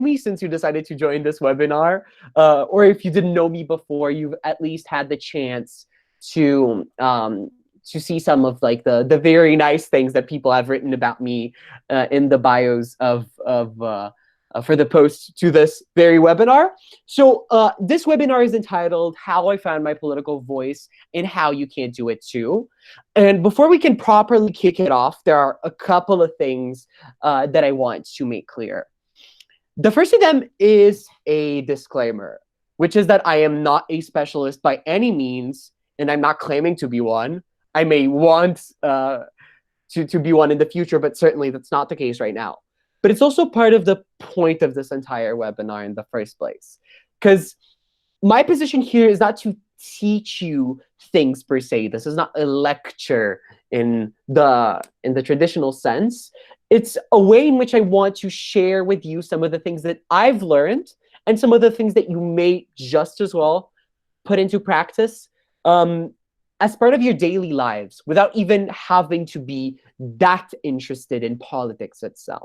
me since you decided to join this webinar. Or if you didn't know me before, you've at least had the chance to see some of like the very nice things that people have written about me in the bios for the post to this very webinar. So this webinar is entitled How I Found My Political Voice and How You Can Do It Too. And before we can properly kick it off, there are a couple of things that I want to make clear. The first of them is a disclaimer, which is that I am not a specialist by any means, and I'm not claiming to be one. I may want to be one in the future, but certainly that's not the case right now. But it's also part of the point of this entire webinar in the first place. Because my position here is not to teach you things per se. This is not a lecture in the traditional sense. It's a way in which I want to share with you some of the things that I've learned and some of the things that you may just as well put into practice as part of your daily lives without even having to be that interested in politics itself.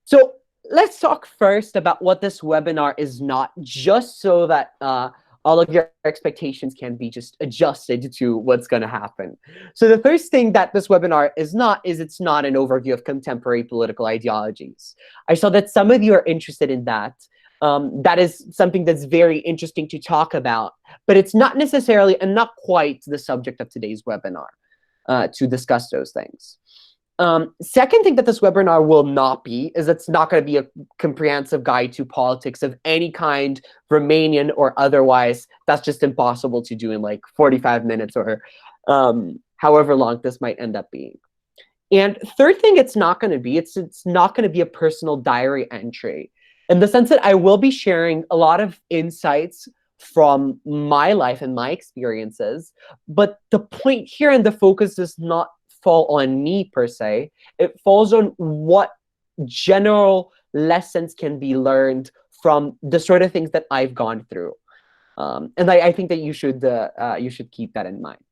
So let's talk first about what this webinar is not, just so that all of your expectations can be just adjusted to what's going to happen. So the first thing that this webinar is not is it's not an overview of contemporary political ideologies. I saw that some of you are interested in that. That is something that's very interesting to talk about, but it's not necessarily and not quite the subject of today's webinar to discuss those things. Second thing that this webinar will not be is it's not going to be a comprehensive guide to politics of any kind, Romanian or otherwise. That's just impossible to do in like 45 minutes or however long this might end up being. And third thing it's not going to be, it's not going to be a personal diary entry, in the sense that I will be sharing a lot of insights from my life and my experiences. But the point here and the focus does not fall on me per se. It falls on what general lessons can be learned from the sort of things that I've gone through. And I think that you should keep that in mind.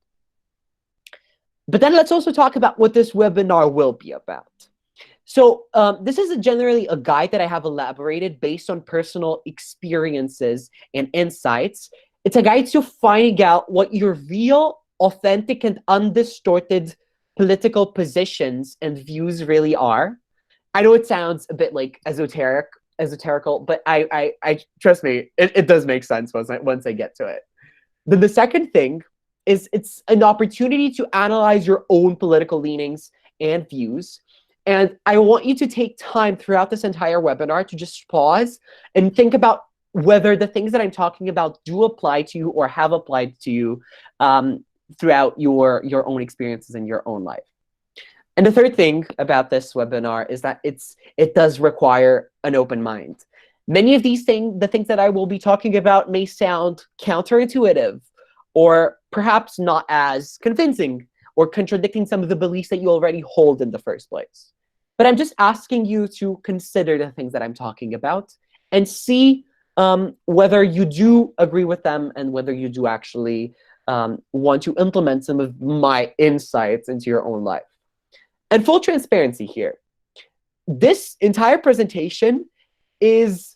But then let's also talk about what this webinar will be about. So this is generally a guide that I have elaborated based on personal experiences and insights. It's a guide to finding out what your real, authentic, and undistorted political positions and views really are. I know it sounds a bit like esoterical, but I trust me, it does make sense once I get to it. Then the second thing is it's an opportunity to analyze your own political leanings and views. And I want you to take time throughout this entire webinar to just pause and think about whether the things that I'm talking about do apply to you or have applied to you throughout your own experiences in your own life. And the third thing about this webinar is that it does require an open mind. Many of these things, the things that I will be talking about, may sound counterintuitive or perhaps not as convincing or contradicting some of the beliefs that you already hold in the first place. But I'm just asking you to consider the things that I'm talking about and see whether you do agree with them and whether you do actually want to implement some of my insights into your own life. And full transparency here, this entire presentation is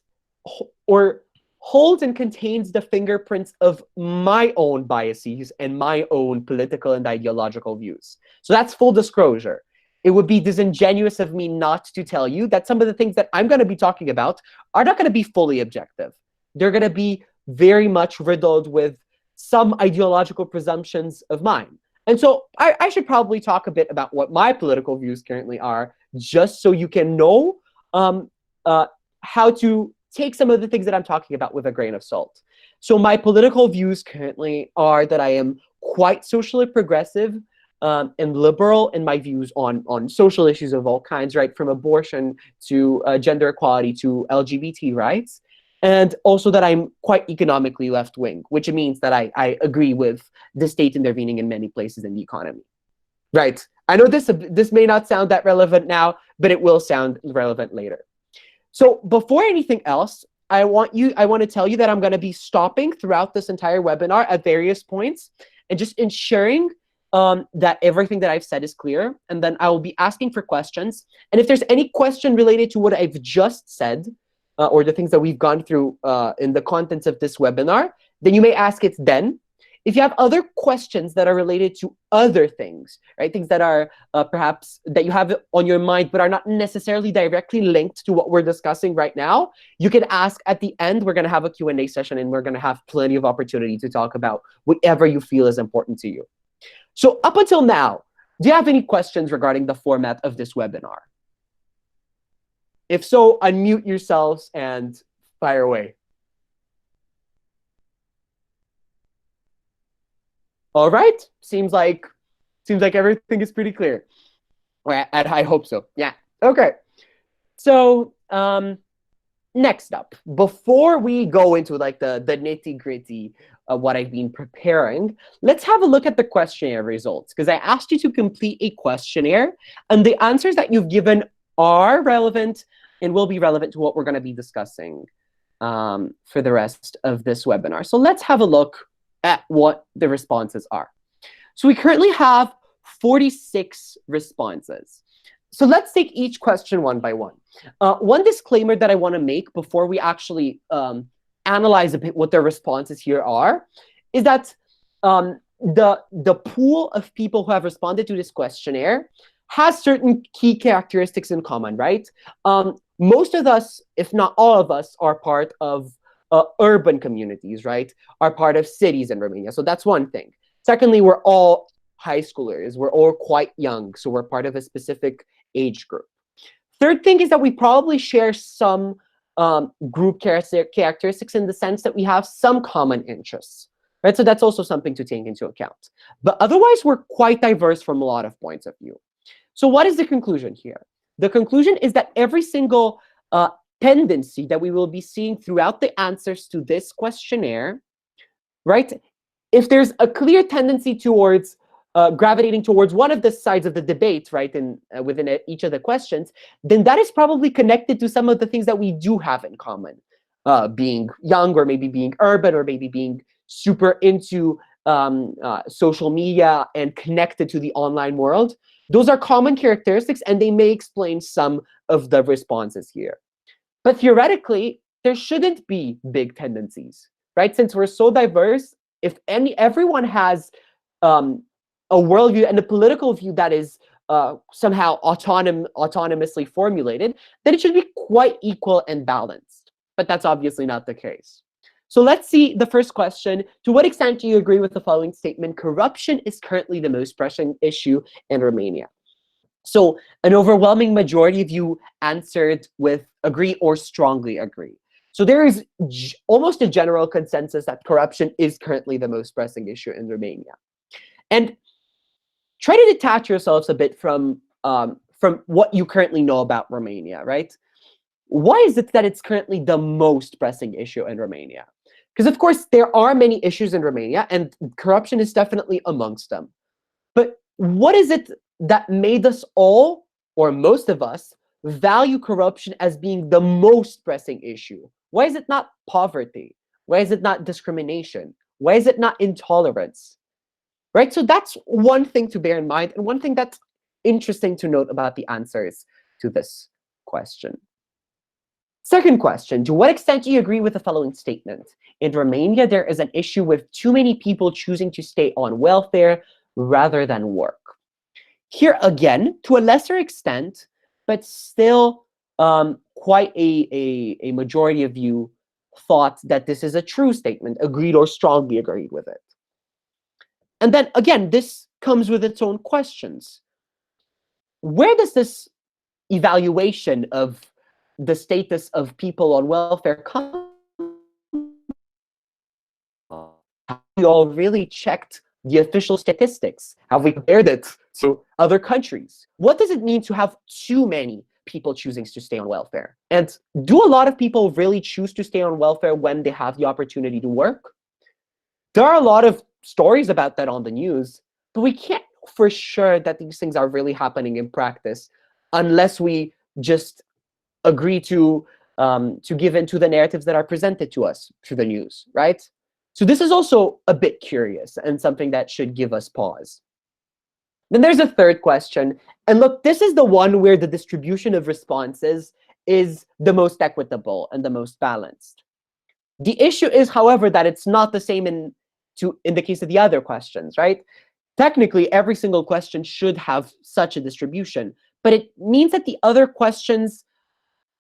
or holds and contains the fingerprints of my own biases and my own political and ideological views. So that's full disclosure. It would be disingenuous of me not to tell you that some of the things that I'm going to be talking about are not going to be fully objective. They're going to be very much riddled with some ideological presumptions of mine. And so I should probably talk a bit about what my political views currently are, just so you can know how to take some of the things that I'm talking about with a grain of salt. So my political views currently are that I am quite socially progressive and liberal in my views on social issues of all kinds, right? From abortion to gender equality to LGBT rights. And also that I'm quite economically left-wing, which means that I agree with the state intervening in many places in the economy. Right. I know this may not sound that relevant now, but it will sound relevant later. So before anything else, I want to tell you that I'm going to be stopping throughout this entire webinar at various points and just ensuring that everything that I've said is clear, and then I will be asking for questions. And if there's any question related to what I've just said, or the things that we've gone through in the contents of this webinar, then you may ask it then. If you have other questions that are related to other things, right, things that are perhaps that you have on your mind but are not necessarily directly linked to what we're discussing right now, you can ask at the end. We're going to have a Q&A session, and we're going to have plenty of opportunity to talk about whatever you feel is important to you. So up until now, do you have any questions regarding the format of this webinar? If so, unmute yourselves and fire away. All right, seems like everything is pretty clear. Or I hope so. Yeah. Okay. So next up, before we go into like the nitty-gritty of what I've been preparing, let's have a look at the questionnaire results, because I asked you to complete a questionnaire, and the answers that you've given are relevant and will be relevant to what we're going to be discussing for the rest of this webinar. So let's have a look at what the responses are. So we currently have 46 responses. So let's take each question one by one. One disclaimer that I want to make before we actually analyze a bit what the responses here are is that the pool of people who have responded to this questionnaire has certain key characteristics in common, right? Most of us, if not all of us, are part of urban communities, right? Are part of cities in Romania. So that's one thing. Secondly, we're all high schoolers. We're all quite young. So we're part of a specific age group. Third thing is that we probably share some group characteristics in the sense that we have some common interests, right? So that's also something to take into account. But otherwise, we're quite diverse from a lot of points of view. So what is the conclusion here? The conclusion is that every single tendency that we will be seeing throughout the answers to this questionnaire, right? If there's a clear tendency towards gravitating towards one of the sides of the debate, right, and within each of the questions, then that is probably connected to some of the things that we do have in common. Being young, or maybe being urban, or maybe being super into social media and connected to the online world. Those are common characteristics, and they may explain some of the responses here. But theoretically, there shouldn't be big tendencies, right? Since we're so diverse, if everyone has a worldview and a political view that is somehow autonomously formulated, then it should be quite equal and balanced. But that's obviously not the case. So let's see the first question. To what extent do you agree with the following statement? Corruption is currently the most pressing issue in Romania. So an overwhelming majority of you answered with agree or strongly agree. So there is almost a general consensus that corruption is currently the most pressing issue in Romania. And try to detach yourselves a bit from what you currently know about Romania, right? Why is it that it's currently the most pressing issue in Romania? Because, of course, there are many issues in Romania, and corruption is definitely amongst them. But what is it that made us all, or most of us, value corruption as being the most pressing issue? Why is it not poverty? Why is it not discrimination? Why is it not intolerance? Right? So that's one thing to bear in mind, and one thing that's interesting to note about the answers to this question. Second question, to what extent do you agree with the following statement? In Romania, there is an issue with too many people choosing to stay on welfare rather than work. Here again, to a lesser extent, but still quite a majority of you thought that this is a true statement, agreed or strongly agreed with it. And then again, this comes with its own questions. Where does this evaluation of the status of people on welfare come? Have we all really checked the official statistics? Have we compared it to other countries? What does it mean to have too many people choosing to stay on welfare? And do a lot of people really choose to stay on welfare when they have the opportunity to work? There are a lot of stories about that on the news, but we can't know for sure that these things are really happening in practice unless we just agree to give in to the narratives that are presented to us through the news, right? So this is also a bit curious and something that should give us pause. Then there's a third question. And look, this is the one where the distribution of responses is the most equitable and the most balanced. The issue is, however, that it's not the same in the case of the other questions, right? Technically, every single question should have such a distribution, but it means that the other questions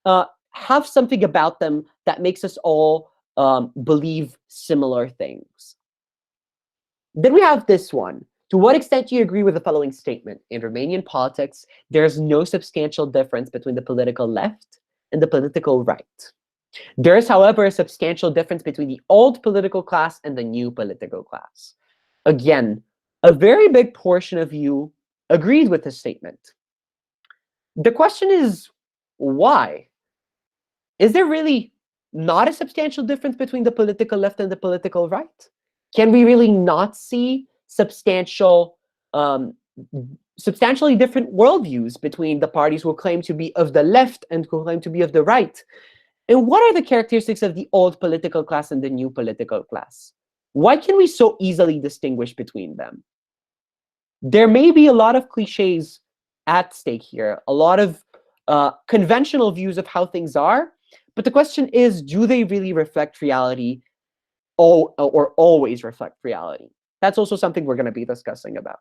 have something about them that makes us all believe similar things. Then we have this one. To what extent do you agree with the following statement? In Romanian politics, there is no substantial difference between the political left and the political right. There is, however, a substantial difference between the old political class and the new political class. Again, a very big portion of you agreed with this statement. The question is, why? Is there really not a substantial difference between the political left and the political right? Can we really not see substantially different worldviews between the parties who claim to be of the left and who claim to be of the right? And what are the characteristics of the old political class and the new political class? Why can we so easily distinguish between them? There may be a lot of cliches at stake here, a lot of conventional views of how things are, but the question is, do they really reflect reality or always reflect reality? That's also something we're going to be discussing about.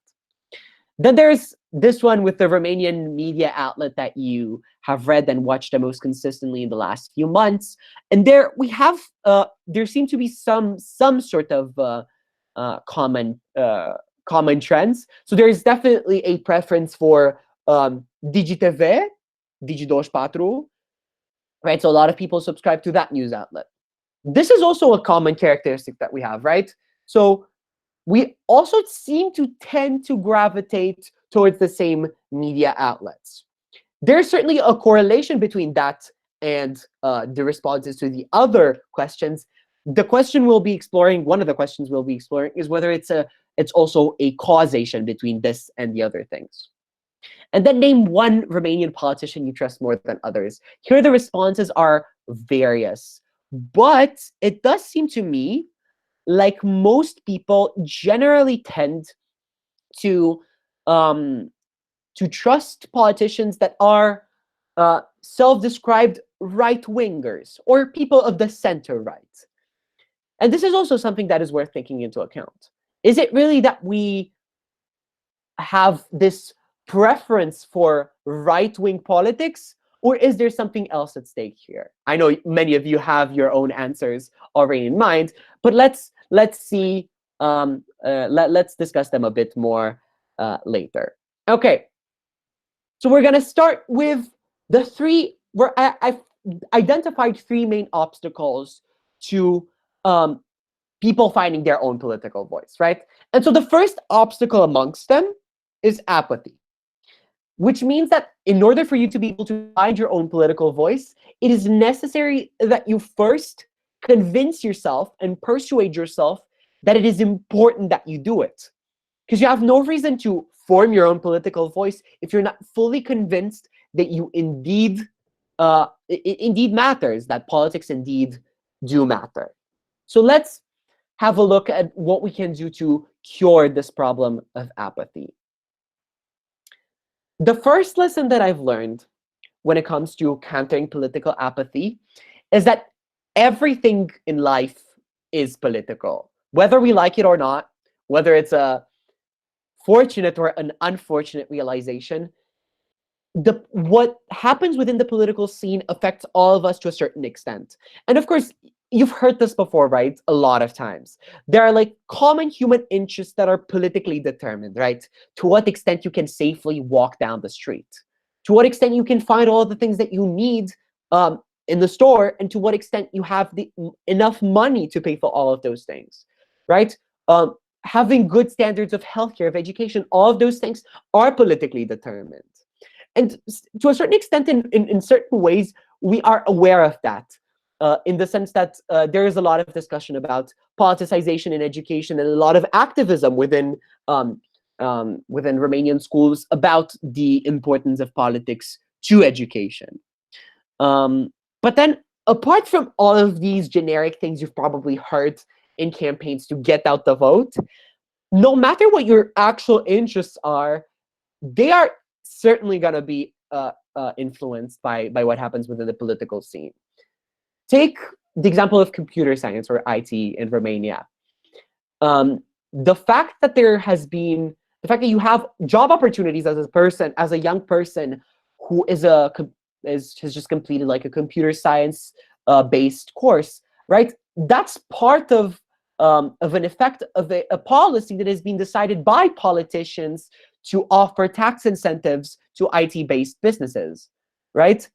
Then there's this one with the Romanian media outlet that you have read and watched the most consistently in the last few months. And there we have, there seem to be some sort of common trends. So there is definitely a preference for DigiTV, Digi24, right? So a lot of people subscribe to that news outlet. This is also a common characteristic that we have, right? So we also seem to tend to gravitate towards the same media outlets. There's certainly a correlation between that and the responses to the other questions. The question we'll be exploring, one of the questions we'll be exploring, is whether it's also a causation between this and the other things. And then name one Romanian politician you trust more than others. Here the responses are various, but it does seem to me like most people generally tend to trust politicians that are self-described right-wingers or people of the center right. And this is also something that is worth taking into account. Is it really that we have this preference for right-wing politics, or is there something else at stake here? I know many of you have your own answers already in mind, but let's see. Let's discuss them a bit more later. Okay. So we're gonna start with the three. I've identified three main obstacles to people finding their own political voice, right? And so the first obstacle amongst them is apathy, which means that in order for you to be able to find your own political voice, it is necessary that you first convince yourself and persuade yourself that it is important that you do it. Because you have no reason to form your own political voice if you're not fully convinced that you indeed, it indeed matters, that politics indeed do matter. So let's have a look at what we can do to cure this problem of apathy. The first lesson that I've learned when it comes to countering political apathy is that everything in life is political, whether we like it or not, whether it's a fortunate or an unfortunate realization. What happens within the political scene affects all of us to a certain extent. And of course, you've heard this before, right? A lot of times. There are like common human interests that are politically determined, right? To what extent you can safely walk down the street. To what extent you can find all the things that you need in the store, and to what extent you have enough money to pay for all of those things, right? Having good standards of healthcare, of education, all of those things are politically determined. And to a certain extent, in certain ways, we are aware of that. In the sense that there is a lot of discussion about politicization in education and a lot of activism within Romanian schools about the importance of politics to education. But then, apart from all of these generic things you've probably heard in campaigns to get out the vote, no matter what your actual interests are, they are certainly going to be influenced by what happens within the political scene. Take the example of computer science or IT in Romania. The fact that the fact that you have job opportunities as a person, as a young person who has just completed like a computer science based course, right? That's part of an effect of a policy that has been decided by politicians to offer tax incentives to IT-based businesses, right?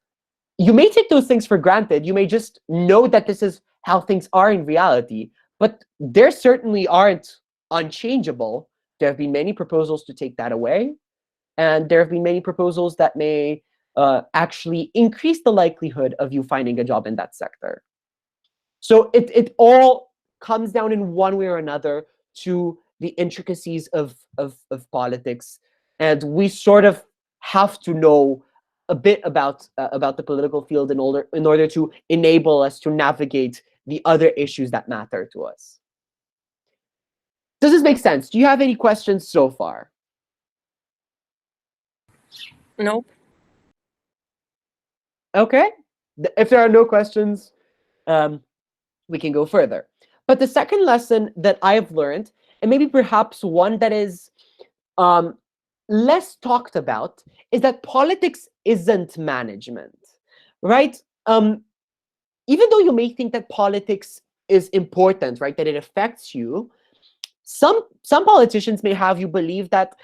You may take those things for granted. You may just know that this is how things are in reality, but there certainly aren't unchangeable. There have been many proposals to take that away, and there have been many proposals that may actually increase the likelihood of you finding a job in that sector. So it all comes down in one way or another to the intricacies of politics, and we sort of have to know a bit about the political field in order to enable us to navigate the other issues that matter to us. Does this make sense? Do you have any questions so far? Nope. Okay. If there are no questions, we can go further. But the second lesson that I have learned, and maybe perhaps one that is less talked about, is that politics isn't management, right? Even though you may think that politics is important, right, that it affects you, some politicians may have you believe that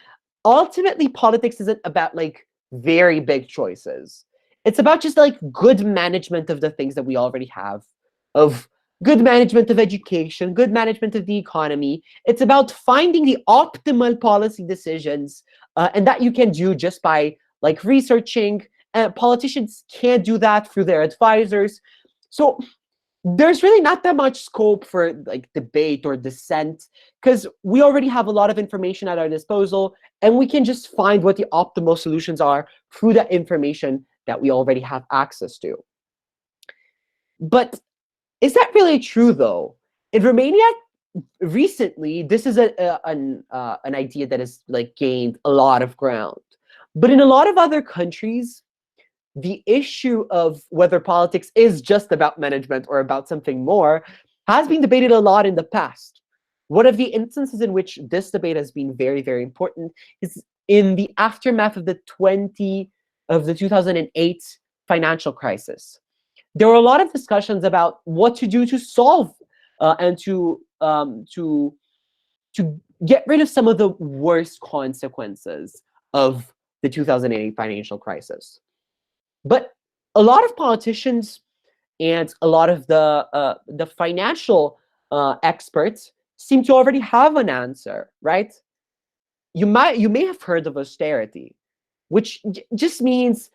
ultimately politics isn't about like very big choices. It's about just like good management of the things that we already have, of good management of education, good management of the economy. It's about finding the optimal policy decisions, and that you can do just by like researching. Politicians can't do that through their advisors. So there's really not that much scope for like debate or dissent, because we already have a lot of information at our disposal, and we can just find what the optimal solutions are through that information that we already have access to. But is that really true, though? In Romania, recently, this is an idea that has like gained a lot of ground. But in a lot of other countries, the issue of whether politics is just about management or about something more has been debated a lot in the past. One of the instances in which this debate has been very, very important is in the aftermath of the 2008 financial crisis. There were a lot of discussions about what to do to solve and to get rid of some of the worst consequences of the 2008 financial crisis. But a lot of politicians and a lot of the financial experts seem to already have an answer, right? You may have heard of austerity, which just means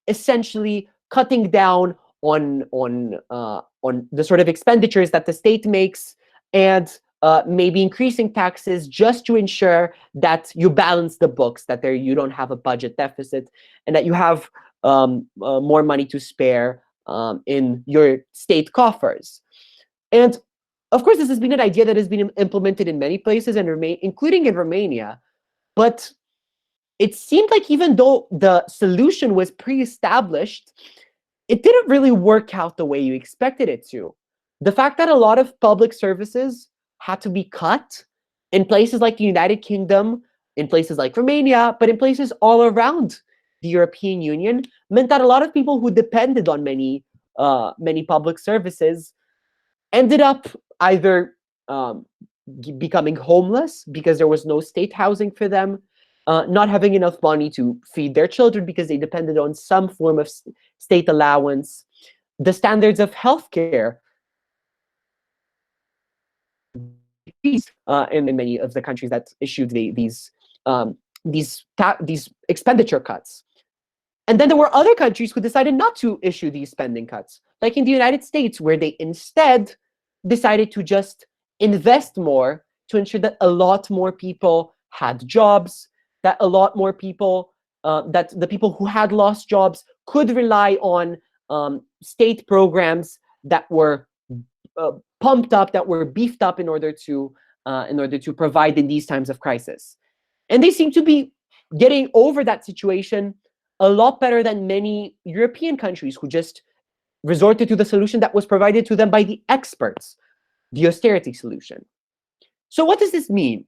essentially cutting down on the sort of expenditures that the state makes, and maybe increasing taxes just to ensure that you balance the books, that you don't have a budget deficit, and that you have more money to spare in your state coffers. And of course, this has been an idea that has been implemented in many places, and including in Romania. But it seemed like even though the solution was pre-established, it didn't really work out the way you expected it to. The fact that a lot of public services had to be cut in places like the United Kingdom, in places like Romania, but in places all around the European Union, meant that a lot of people who depended on many public services ended up either becoming homeless because there was no state housing for them, not having enough money to feed their children because they depended on some form of state allowance. The standards of healthcare in many of the countries that issued these expenditure cuts. And then there were other countries who decided not to issue these spending cuts, like in the United States, where they instead decided to just invest more to ensure that a lot more people had jobs, that a lot more people, that the people who had lost jobs could rely on state programs that were pumped up, that were beefed up in order to provide in these times of crisis. And they seem to be getting over that situation a lot better than many European countries who just resorted to the solution that was provided to them by the experts, the austerity solution. So what does this mean?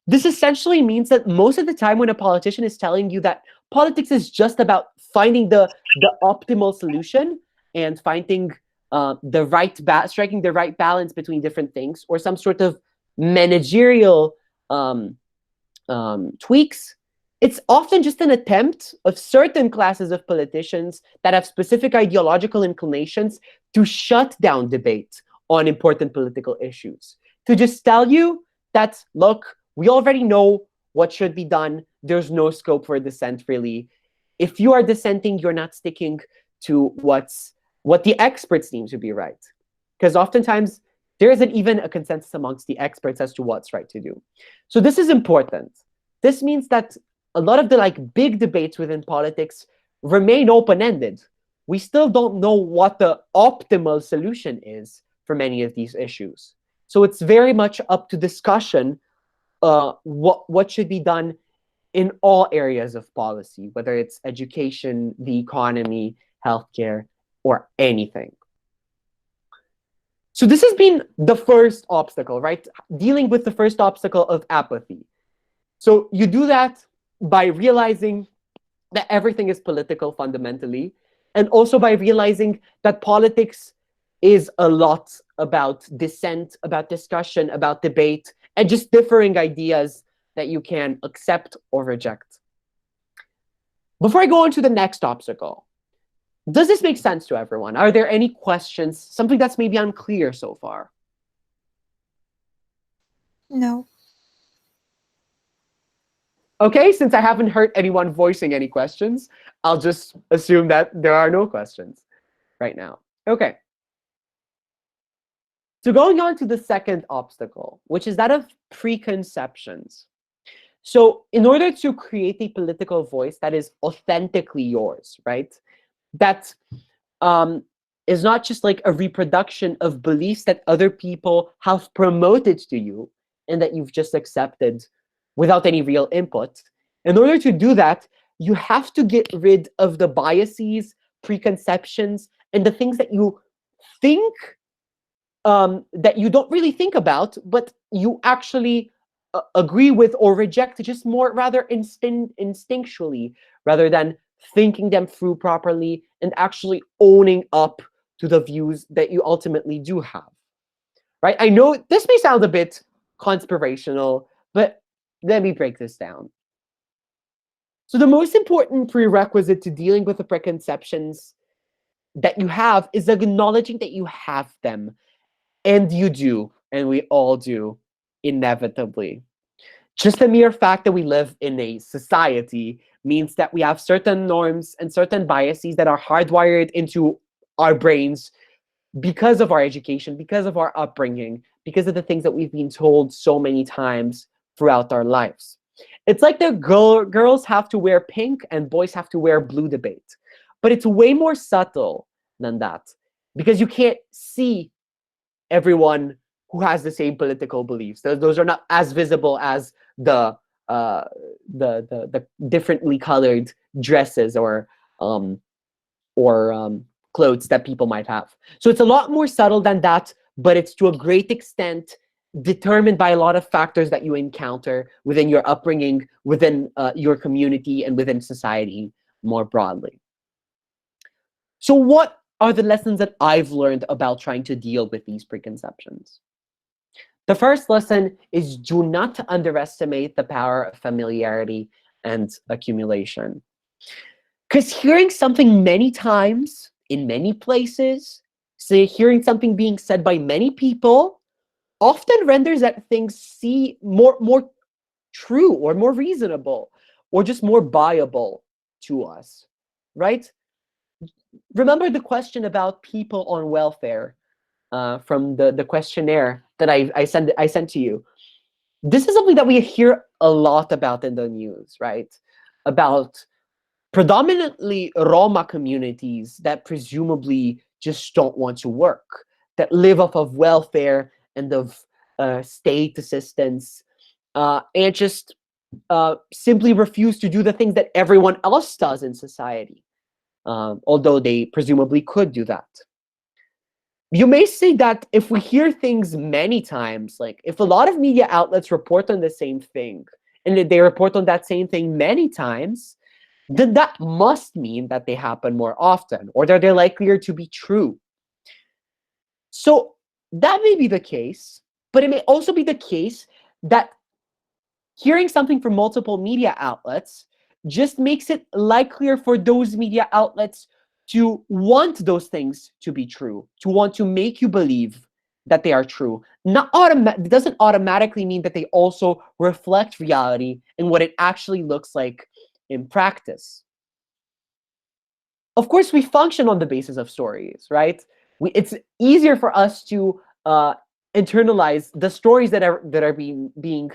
This essentially means that most of the time when a politician is telling you that politics is just about finding the optimal solution and finding striking the right balance between different things, or some sort of managerial tweaks, it's often just an attempt of certain classes of politicians that have specific ideological inclinations to shut down debate on important political issues. To just tell you that, look, we already know what should be done. There's no scope for dissent, really. If you are dissenting, you're not sticking to what the experts deem to be right. Because oftentimes, there isn't even a consensus amongst the experts as to what's right to do. So this is important. This means that a lot of the big debates within politics remain open-ended. We still don't know what the optimal solution is for many of these issues. So it's very much up to discussion what should be done in all areas of policy, whether it's education, the economy, healthcare, or anything. So this has been the first obstacle, right? Dealing with the first obstacle of apathy. So you do that by realizing that everything is political fundamentally, and also by realizing that politics is a lot about dissent, about discussion, about debate, and just differing ideas that you can accept or reject. Before I go on to the next obstacle, does this make sense to everyone? Are there any questions, something that's maybe unclear so far? No. Okay, since I haven't heard anyone voicing any questions, I'll just assume that there are no questions right now. Okay. So going on to the second obstacle, which is that of preconceptions. So in order to create a political voice that is authentically yours, right? That is not just like a reproduction of beliefs that other people have promoted to you and that you've just accepted without any real input. In order to do that, you have to get rid of the biases, preconceptions, and the things that you think that you don't really think about, but you actually agree with or reject just rather instinctually, rather than thinking them through properly and actually owning up to the views that you ultimately do have. Right? I know this may sound a bit conspirational, but let me break this down. So the most important prerequisite to dealing with the preconceptions that you have is acknowledging that you have them. And you do, and we all do, inevitably. Just the mere fact that we live in a society means that we have certain norms and certain biases that are hardwired into our brains because of our education, because of our upbringing, because of the things that we've been told so many times throughout our lives. It's like the girls have to wear pink and boys have to wear blue debate. But it's way more subtle than that, because you can't see everyone who has the same political beliefs. Those are not as visible as the differently colored dresses or clothes that people might have. So it's a lot more subtle than that, but it's to a great extent determined by a lot of factors that you encounter within your upbringing, within your community, and within society more broadly. So what are the lessons that I've learned about trying to deal with these preconceptions? The first lesson is do not underestimate the power of familiarity and accumulation. Because hearing something many times in many places, say hearing something being said by many people, often renders that thing seem more true or more reasonable or just more buyable to us, right? Remember the question about people on welfare from the questionnaire that I sent to you. This is something that we hear a lot about in the news, right? About predominantly Roma communities that presumably just don't want to work, that live off of welfare and of state assistance, and just simply refuse to do the things that everyone else does in society, although they presumably could do that. You may say that if we hear things many times, like if a lot of media outlets report on the same thing, and they report on that same thing many times, then that must mean that they happen more often, or that they're likelier to be true. So that may be the case, but it may also be the case that hearing something from multiple media outlets just makes it likelier for those media outlets to want those things to be true, to want to make you believe that they are true. It doesn't automatically mean that they also reflect reality and what it actually looks like in practice. Of course, we function on the basis of stories, right? It's easier for us to internalize the stories that are being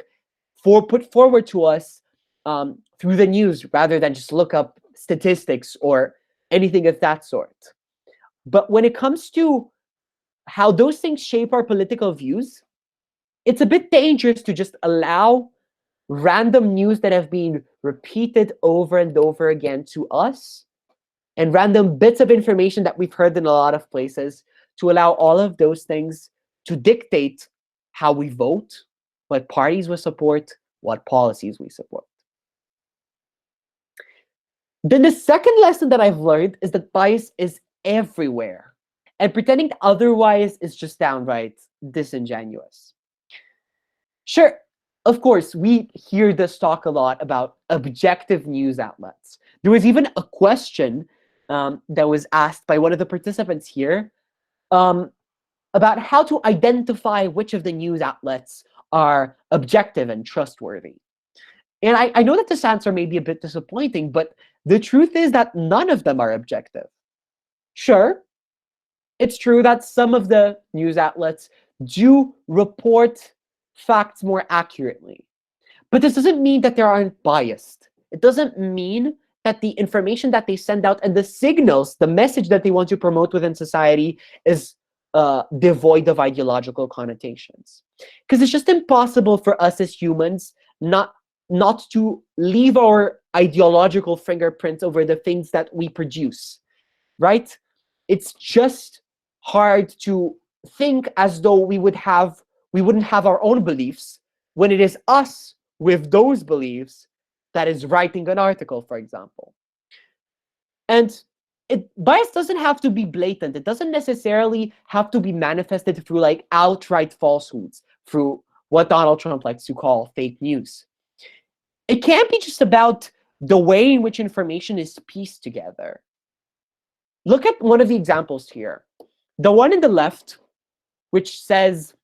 put forward to us through the news, rather than just look up statistics or anything of that sort. But when it comes to how those things shape our political views, it's a bit dangerous to just allow random news that have been repeated over and over again to us, and random bits of information that we've heard in a lot of places, to allow all of those things to dictate how we vote, what parties we support, what policies we support. Then the second lesson that I've learned is that bias is everywhere, and pretending otherwise is just downright disingenuous. Sure, of course, we hear this talk a lot about objective news outlets. There was even a question that was asked by one of the participants here about how to identify which of the news outlets are objective and trustworthy. And I know that this answer may be a bit disappointing, but the truth is that none of them are objective. Sure, it's true that some of the news outlets do report facts more accurately, but this doesn't mean that they aren't biased. It doesn't mean that the information that they send out and the signals, the message that they want to promote within society is devoid of ideological connotations. Because it's just impossible for us as humans not to leave our ideological fingerprints over the things that we produce, right? It's just hard to think as though we wouldn't have our own beliefs when it is us with those beliefs that is writing an article, for example. And bias doesn't have to be blatant. It doesn't necessarily have to be manifested through like outright falsehoods, through what Donald Trump likes to call fake news. It can't be just about the way in which information is pieced together. Look at one of the examples here. The one in the left, which says,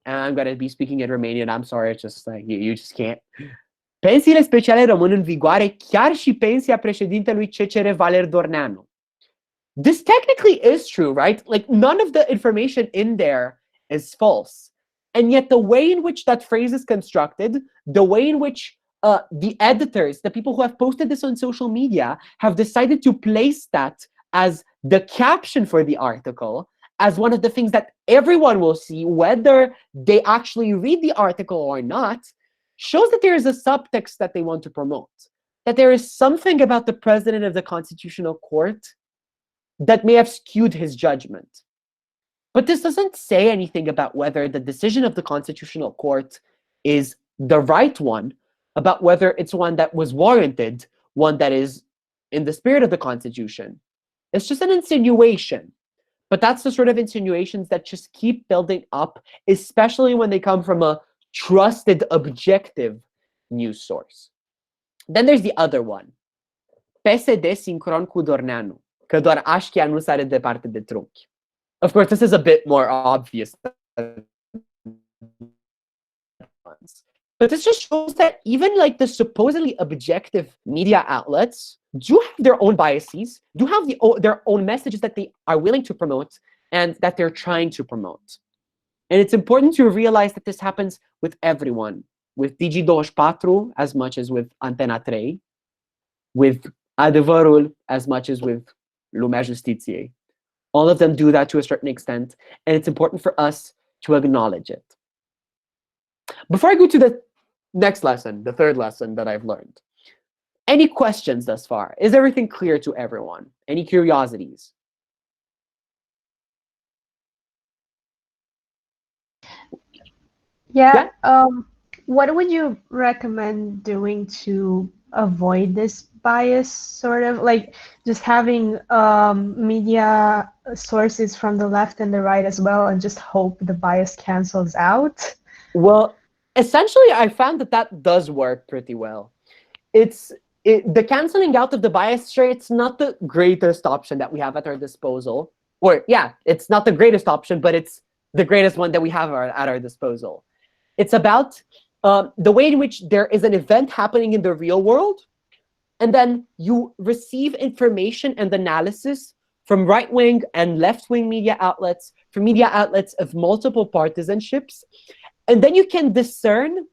and I'm going to be speaking in Romanian, I'm sorry, it's just like, you just can't. Pensiile speciale rămân în vigoare chiar și pensia președintelui CCR Valer Dorneanu. This technically is true, right? Like, none of the information in there is false. And yet the way in which that phrase is constructed, the way in which the editors, the people who have posted this on social media, have decided to place that as the caption for the article, as one of the things that everyone will see, whether they actually read the article or not, shows that there is a subtext that they want to promote. That there is something about the president of the Constitutional Court that may have skewed his judgment. But this doesn't say anything about whether the decision of the Constitutional Court is the right one, about whether it's one that was warranted, one that is in the spirit of the Constitution. It's just an insinuation. But that's the sort of insinuations that just keep building up, especially when they come from a trusted, objective news source. Then there's the other one. PSD sincron cu Dorneanu, că doar Așchia nu sare departe de trunchi. Of course, this is a bit more obvious. But this just shows that even like the supposedly objective media outlets do have their own biases, do have their own messages that they are willing to promote and that they're trying to promote. And it's important to realize that this happens with everyone, with Digi24 as much as with Antena 3, with Adevărul as much as with Lumea Justiției. All of them do that to a certain extent, and it's important for us to acknowledge it. Before I go to the Next lesson, the third lesson that I've learned. Any questions thus far? Is everything clear to everyone? Any curiosities? Yeah. Yeah. What would you recommend doing to avoid this bias, sort of like just having media sources from the left and the right as well, and just hope the bias cancels out? Well, essentially, I found that that does work pretty well. It's the canceling out of the bias, sure, it's not the greatest option that we have at our disposal. Or yeah, it's not the greatest option, but it's the greatest one that we have at our disposal. It's about the way in which there is an event happening in the real world, and then you receive information and analysis from right-wing and left-wing media outlets, from media outlets of multiple partisanships, and then you can discern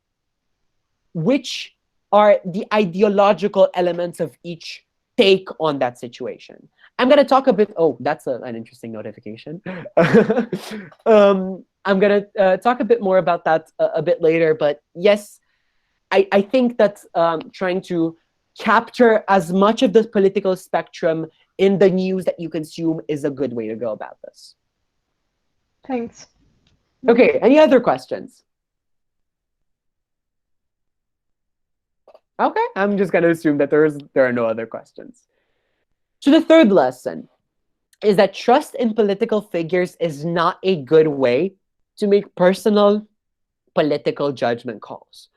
which are the ideological elements of each take on that situation. I'm going to talk a bit. Oh, that's an interesting notification. I'm going to talk a bit more about that a bit later. But yes, I think that trying to capture as much of the political spectrum in the news that you consume is a good way to go about this. Thanks. Okay, any other questions? Okay, I'm just going to assume that there are no other questions. So the third lesson is that trust in political figures is not a good way to make personal political judgment calls.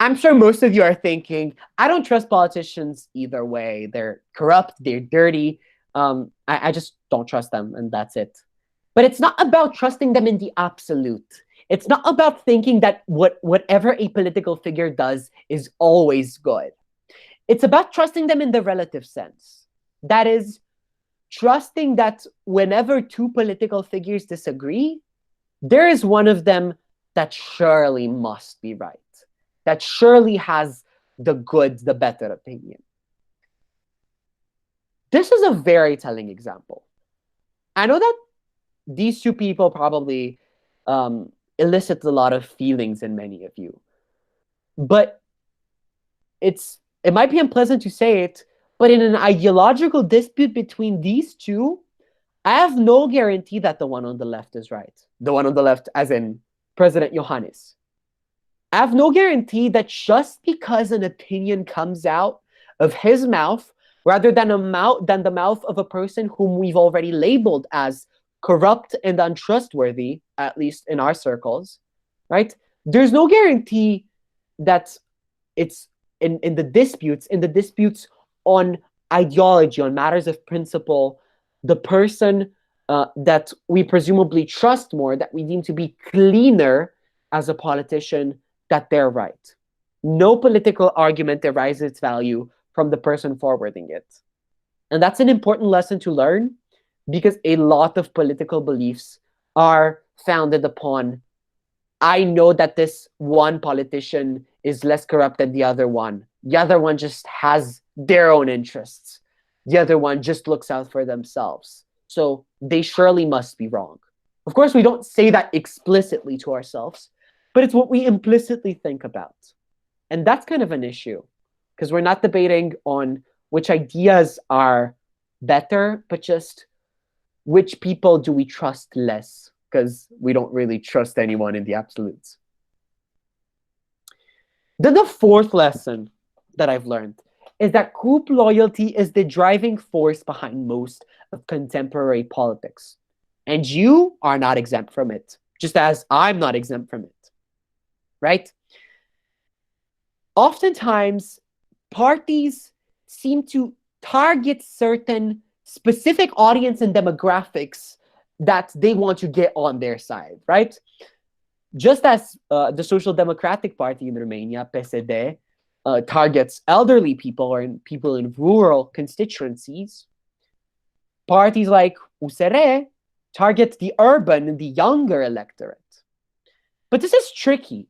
I'm sure most of you are thinking, I don't trust politicians either way. They're corrupt, they're dirty. I just don't trust them, and that's it. But it's not about trusting them in the absolute. It's not about thinking that whatever a political figure does is always good. It's about trusting them in the relative sense. That is, trusting that whenever two political figures disagree, there is one of them that surely must be right, that surely has the good, the better opinion. This is a very telling example. I know that these two people probably elicit a lot of feelings in many of you, but it might be unpleasant to say it, but in an ideological dispute between these two, I have no guarantee that the one on the left is right. The one on the left, as in President Johannes. I have no guarantee that just because an opinion comes out of his mouth, rather than the mouth of a person whom we've already labeled as corrupt and untrustworthy, at least in our circles, right? There's no guarantee that it's in the disputes on ideology, on matters of principle, the person that we presumably trust more, that we deem to be cleaner as a politician, that they're right. No political argument derives its value from the person forwarding it. And that's an important lesson to learn, because a lot of political beliefs are founded upon, I know that this one politician is less corrupt than the other one. The other one just has their own interests. The other one just looks out for themselves. So they surely must be wrong. Of course, we don't say that explicitly to ourselves, but it's what we implicitly think about. And that's kind of an issue, because we're not debating on which ideas are better, but just which people do we trust less, because we don't really trust anyone in the absolutes. Then the fourth lesson that I've learned is that group loyalty is the driving force behind most of contemporary politics. And you are not exempt from it, just as I'm not exempt from it, right? Oftentimes, parties seem to target certain specific audience and demographics that they want to get on their side, right? Just as the Social Democratic Party in Romania, PSD, targets elderly people or people in rural constituencies, parties like USR target the urban and the younger electorate. But this is tricky,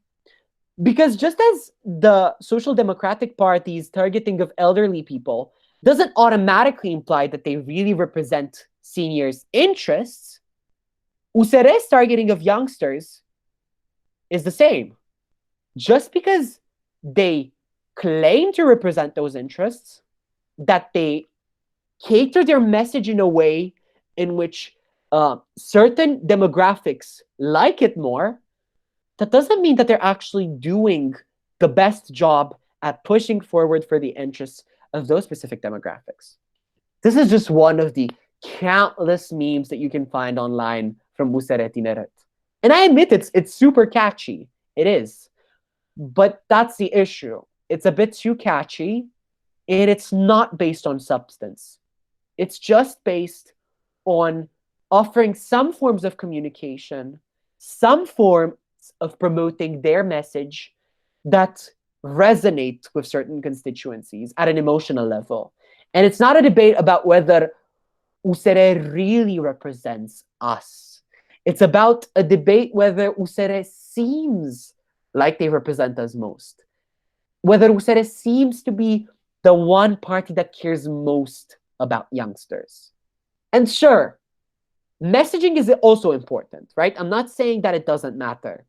because just as the Social Democratic Party's targeting of elderly people doesn't automatically imply that they really represent seniors' interests, USR's targeting of youngsters is the same. Just because they claim to represent those interests, that they cater their message in a way in which certain demographics like it more, that doesn't mean that they're actually doing the best job at pushing forward for the interests of those specific demographics. This is just one of the countless memes that you can find online from Museret Tineret. And I admit it's super catchy. It is. But that's the issue. It's a bit too catchy, and it's not based on substance. It's just based on offering some forms of communication, some forms of promoting their message that resonate with certain constituencies at an emotional level. And it's not a debate about whether Usere really represents us. It's about a debate whether Usere seems like they represent us most. Whether Usere seems to be the one party that cares most about youngsters. And sure, messaging is also important, right? I'm not saying that it doesn't matter,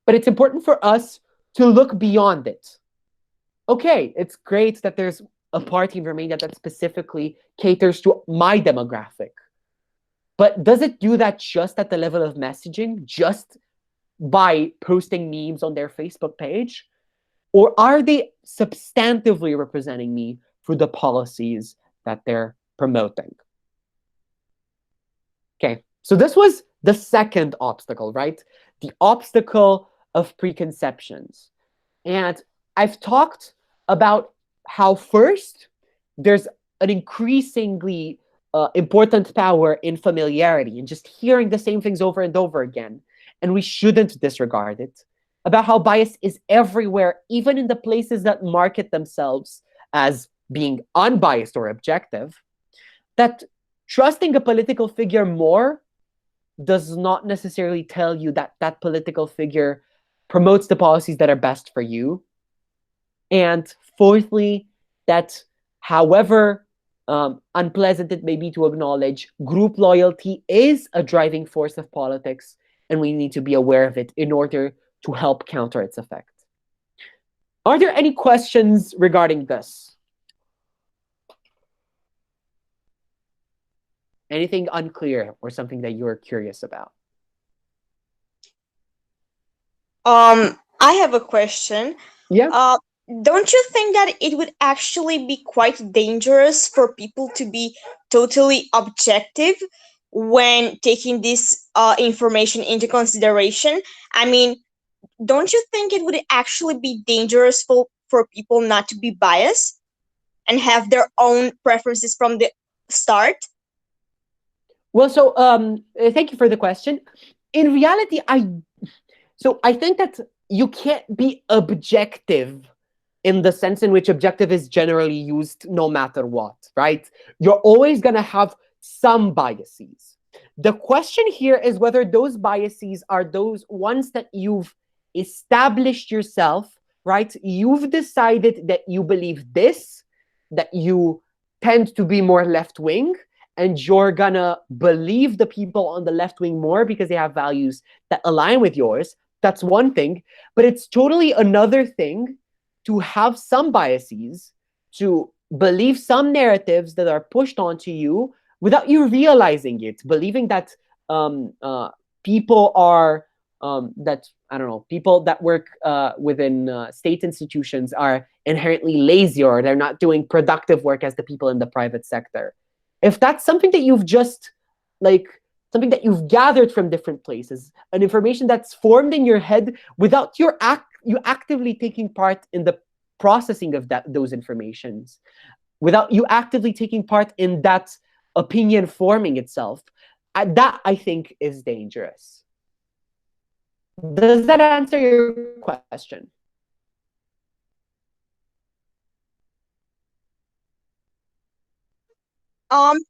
but it's important for us to look beyond it. Okay, it's great that there's a party in Romania that specifically caters to my demographic. But does it do that just at the level of messaging, just by posting memes on their Facebook page? Or are they substantively representing me through the policies that they're promoting? Okay, so this was the second obstacle, right? The obstacle of preconceptions. And I've talked about how first, there's an increasingly important power in familiarity and just hearing the same things over and over again. And we shouldn't disregard it. About how bias is everywhere, even in the places that market themselves as being unbiased or objective. That trusting a political figure more does not necessarily tell you that that political figure promotes the policies that are best for you. And fourthly, that however unpleasant it may be to acknowledge, group loyalty is a driving force of politics, and we need to be aware of it in order to help counter its effect. Are there any questions regarding this? Anything unclear or something that you're curious about? I have a question. Yeah. Don't you think that it would actually be quite dangerous for people to be totally objective when taking this information into consideration? I mean, don't you think it would actually be dangerous for people not to be biased and have their own preferences from the start? Well, so thank you for the question. In reality, I think that you can't be objective in the sense in which objective is generally used no matter what, right? You're always going to have some biases. The question here is whether those biases are those ones that you've established yourself, right? You've decided that you believe this, that you tend to be more left-wing, and you're gonna believe the people on the left wing more because they have values that align with yours. That's one thing. But it's totally another thing to have some biases, to believe some narratives that are pushed onto you without you realizing it, believing that people are, people that work within state institutions are inherently lazy, or they're not doing productive work as the people in the private sector. If that's something that you've just, something that you've gathered from different places, an information that's formed in your head without you actively taking part in the processing of those informations, without you actively taking part in that opinion forming itself, that I think is dangerous. Does that answer your question?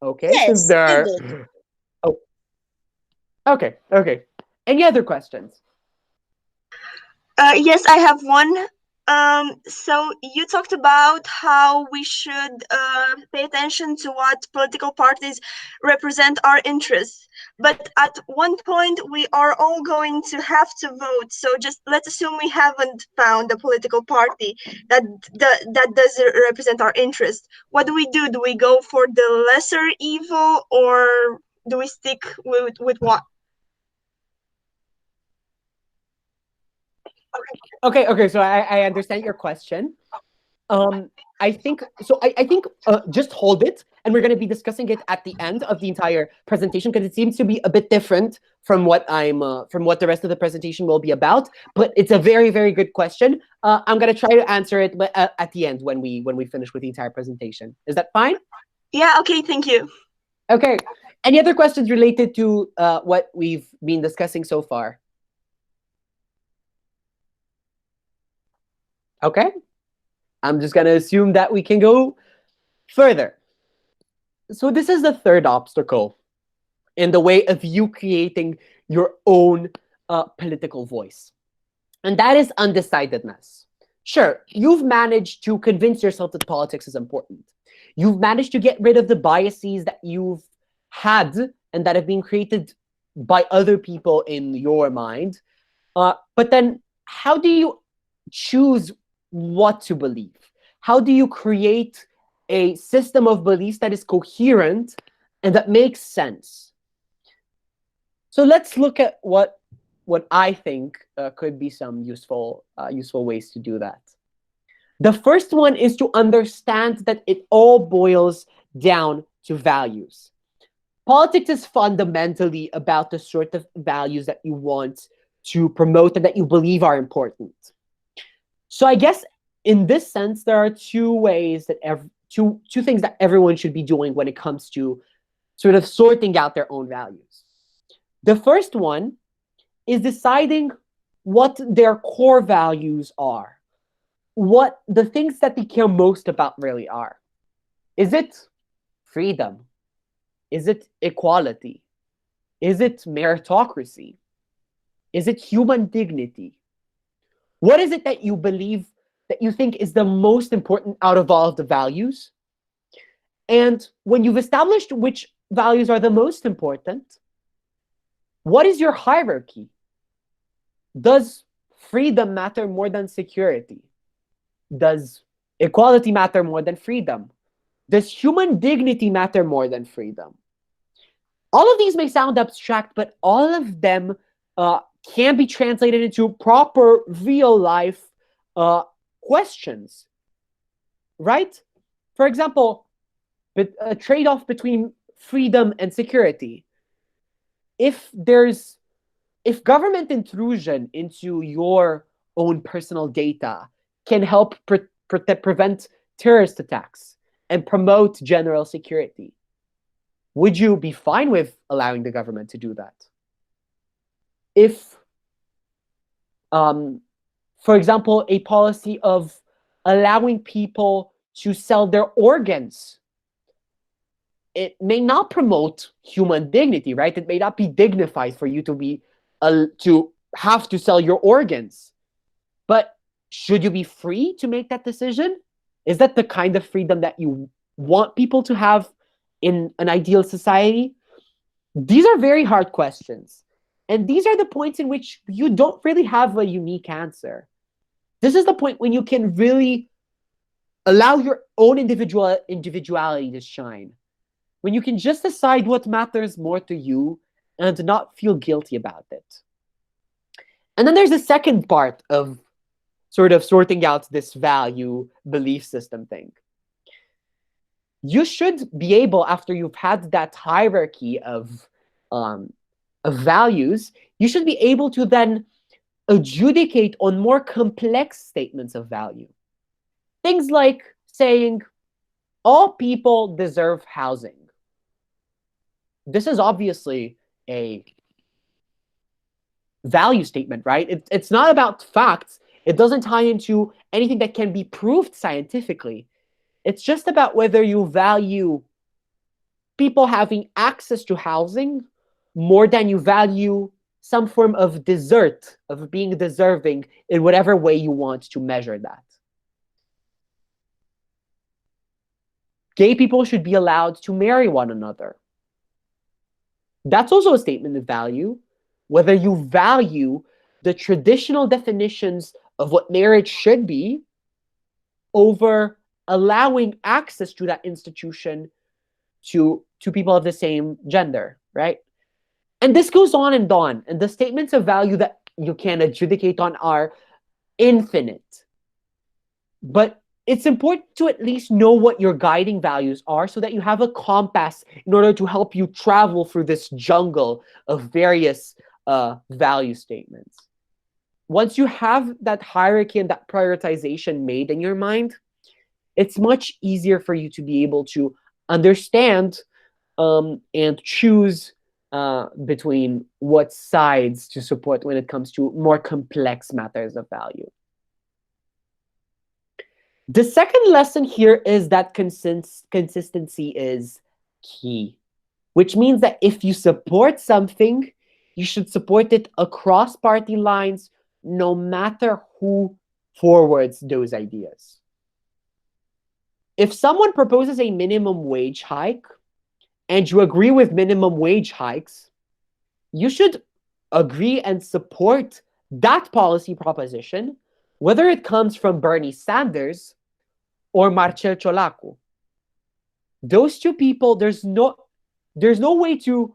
Okay, since Yes, there it are... did. Oh, okay. Any other questions? Yes, I have one. So you talked about how we should pay attention to what political parties represent our interests. But at one point, we are all going to have to vote. So just let's assume we haven't found a political party that does represent our interests. What do we do? Do we go for the lesser evil, or do we stick with what? Okay, so I understand your question. I think so. I think just hold it, and we're going to be discussing it at the end of the entire presentation because it seems to be a bit different from what from what the rest of the presentation will be about. But it's a very, very good question. I'm going to try to answer it at the end when we finish with the entire presentation. Is that fine? Yeah. Okay. Thank you. Okay. Any other questions related to what we've been discussing so far? Okay. I'm just going to assume that we can go further. So this is the third obstacle in the way of you creating your own political voice. And that is undecidedness. Sure, you've managed to convince yourself that politics is important. You've managed to get rid of the biases that you've had and that have been created by other people in your mind. But then how do you choose what to believe? How do you create a system of beliefs that is coherent and that makes sense? So let's look at what I think could be some useful ways to do that. The first one is to understand that it all boils down to values. Politics is fundamentally about the sort of values that you want to promote and that you believe are important. So I guess in this sense, there are two ways that two things that everyone should be doing when it comes to sort of sorting out their own values. The first one is deciding what their core values are, what the things that they care most about really are. Is it freedom? Is it equality? Is it meritocracy? Is it human dignity? What is it that you believe, that you think is the most important out of all of the values? And when you've established which values are the most important, what is your hierarchy? Does freedom matter more than security? Does equality matter more than freedom? Does human dignity matter more than freedom? All of these may sound abstract, but all of them can be translated into proper real life questions, right? For example, a trade-off between freedom and security. If government intrusion into your own personal data can help prevent terrorist attacks and promote general security, would you be fine with allowing the government to do that? If, for example, a policy of allowing people to sell their organs, it may not promote human dignity, right? It may not be dignified for you to have to sell your organs. But should you be free to make that decision? Is that the kind of freedom that you want people to have in an ideal society? These are very hard questions. And these are the points in which you don't really have a unique answer. This is the point when you can really allow your own individuality to shine. When you can just decide what matters more to you and not feel guilty about it. And then there's the second part of sort of sorting out this value belief system thing. You should be able, after you've had that hierarchy of values, you should be able to then adjudicate on more complex statements of value. Things like saying, all people deserve housing. This is obviously a value statement, right? It's not about facts. It doesn't tie into anything that can be proved scientifically. It's just about whether you value people having access to housing more than you value some form of desert, of being deserving in whatever way you want to measure that. Gay people should be allowed to marry one another. That's also a statement of value. Whether you value the traditional definitions of what marriage should be over allowing access to that institution to people of the same gender, right? And this goes on and on. And the statements of value that you can adjudicate on are infinite. But it's important to at least know what your guiding values are so that you have a compass in order to help you travel through this jungle of various value statements. Once you have that hierarchy and that prioritization made in your mind, it's much easier for you to be able to understand and choose between what sides to support when it comes to more complex matters of value. The second lesson here is that consistency is key, which means that if you support something, you should support it across party lines, no matter who forwards those ideas. If someone proposes a minimum wage hike and you agree with minimum wage hikes, you should agree and support that policy proposition, whether it comes from Bernie Sanders or Marcel Ciolacu. Those two people, there's no way to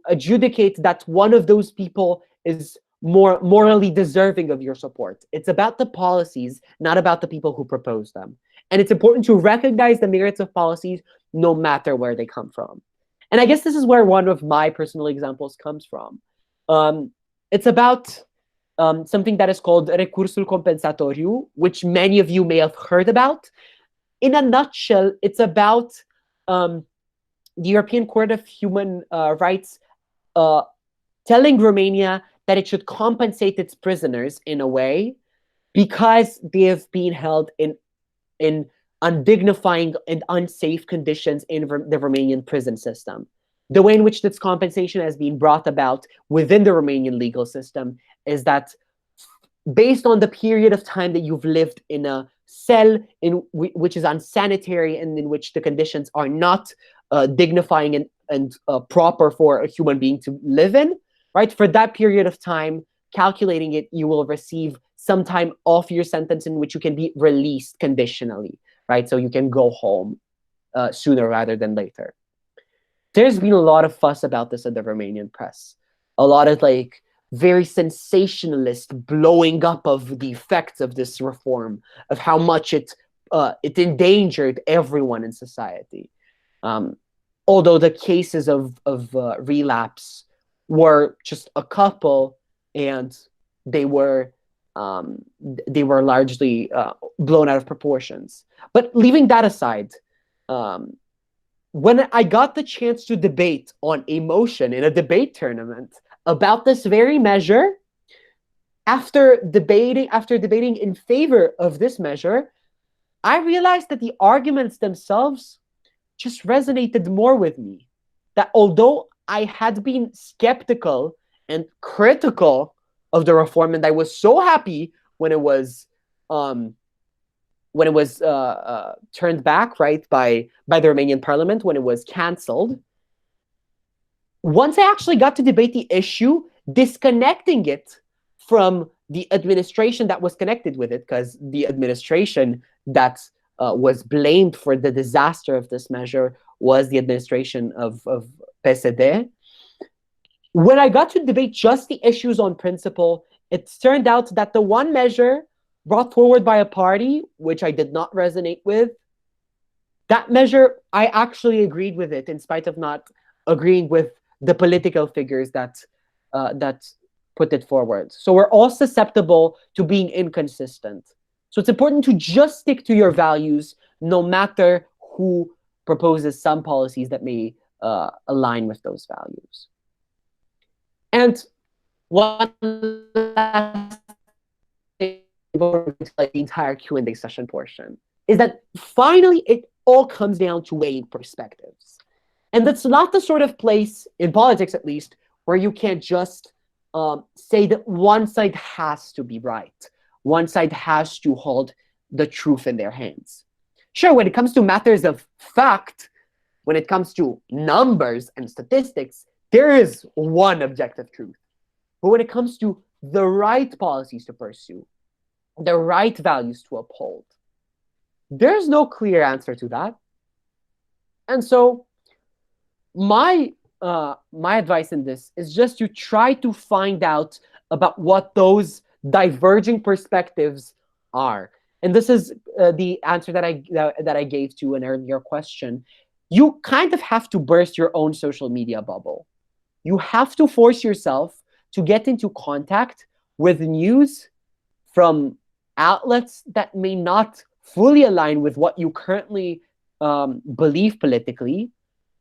adjudicate that one of those people is more morally deserving of your support. It's about the policies, not about the people who propose them. And it's important to recognize the merits of policies no matter where they come from. And I guess this is where one of my personal examples comes from. It's about something that is called recursul compensatoriu, which many of you may have heard about. In a nutshell, it's about the European Court of Human Rights telling Romania that it should compensate its prisoners in a way because they have been held in undignifying and unsafe conditions in the Romanian prison system. The way in which this compensation has been brought about within the Romanian legal system is that based on the period of time that you've lived in a cell which is unsanitary and in which the conditions are not dignifying and proper for a human being to live in, right? For that period of time, calculating it, you will receive some time off your sentence in which you can be released conditionally, right? So you can go home sooner rather than later. There's been a lot of fuss about this in the Romanian press. A lot of like very sensationalist blowing up of the effects of this reform, of how much it endangered everyone in society. Although the cases of relapse were just a couple, and they were largely blown out of proportions. But leaving that aside, when I got the chance to debate on a motion in a debate tournament about this very measure, after debating in favor of this measure, I realized that the arguments themselves just resonated more with me. That although I had been skeptical and critical of the reform, and I was so happy when it was turned back, right, by the Romanian parliament, when it was cancelled. Once I actually got to debate the issue, disconnecting it from the administration that was connected with it, because the administration that was blamed for the disaster of this measure was the administration of PSD. When I got to debate just the issues on principle, it turned out that the one measure brought forward by a party, which I did not resonate with, that measure, I actually agreed with it in spite of not agreeing with the political figures that put it forward. So we're all susceptible to being inconsistent. So it's important to just stick to your values, no matter who proposes some policies that may align with those values. And one last thing, the entire Q&A session portion, is that finally it all comes down to weighing perspectives. And that's not the sort of place, in politics at least, where you can't just say that one side has to be right. One side has to hold the truth in their hands. Sure, when it comes to matters of fact, when it comes to numbers and statistics, there is one objective truth. But when it comes to the right policies to pursue, the right values to uphold, there's no clear answer to that. And so my advice in this is just to try to find out about what those diverging perspectives are. And this is the answer that I gave to an earlier question. You kind of have to burst your own social media bubble. You have to force yourself to get into contact with news from outlets that may not fully align with what you currently believe politically,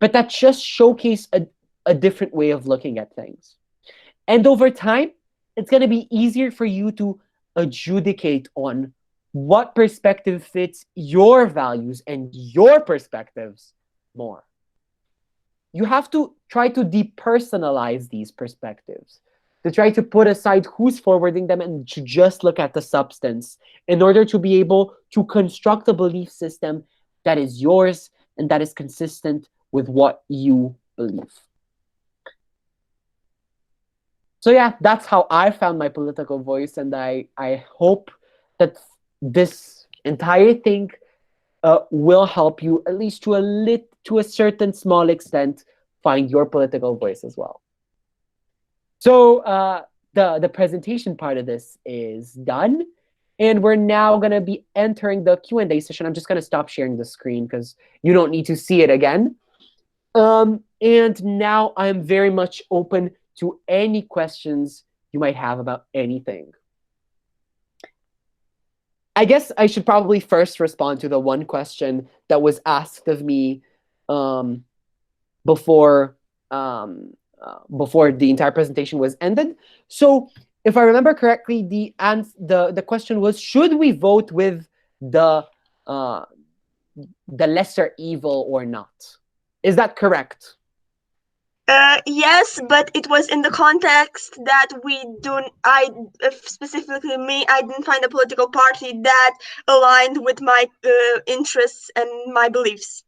but that just showcase a different way of looking at things. And over time, it's going to be easier for you to adjudicate on what perspective fits your values and your perspectives more. You have to try to depersonalize these perspectives, to try to put aside who's forwarding them and to just look at the substance in order to be able to construct a belief system that is yours and that is consistent with what you believe. So yeah, that's how I found my political voice, and I hope that this entire thing will help you, at least to a certain small extent, find your political voice as well. So the presentation part of this is done, and we're now going to be entering the Q&A session. I'm just going to stop sharing the screen because you don't need to see it again. And now I'm very much open to any questions you might have about anything. I guess I should probably first respond to the one question that was asked of me before the entire presentation was ended. So if I remember correctly, the question was, should we vote with the lesser evil or not? Is that correct? Yes, but it was in the context that specifically me, I didn't find a political party that aligned with my interests and my beliefs.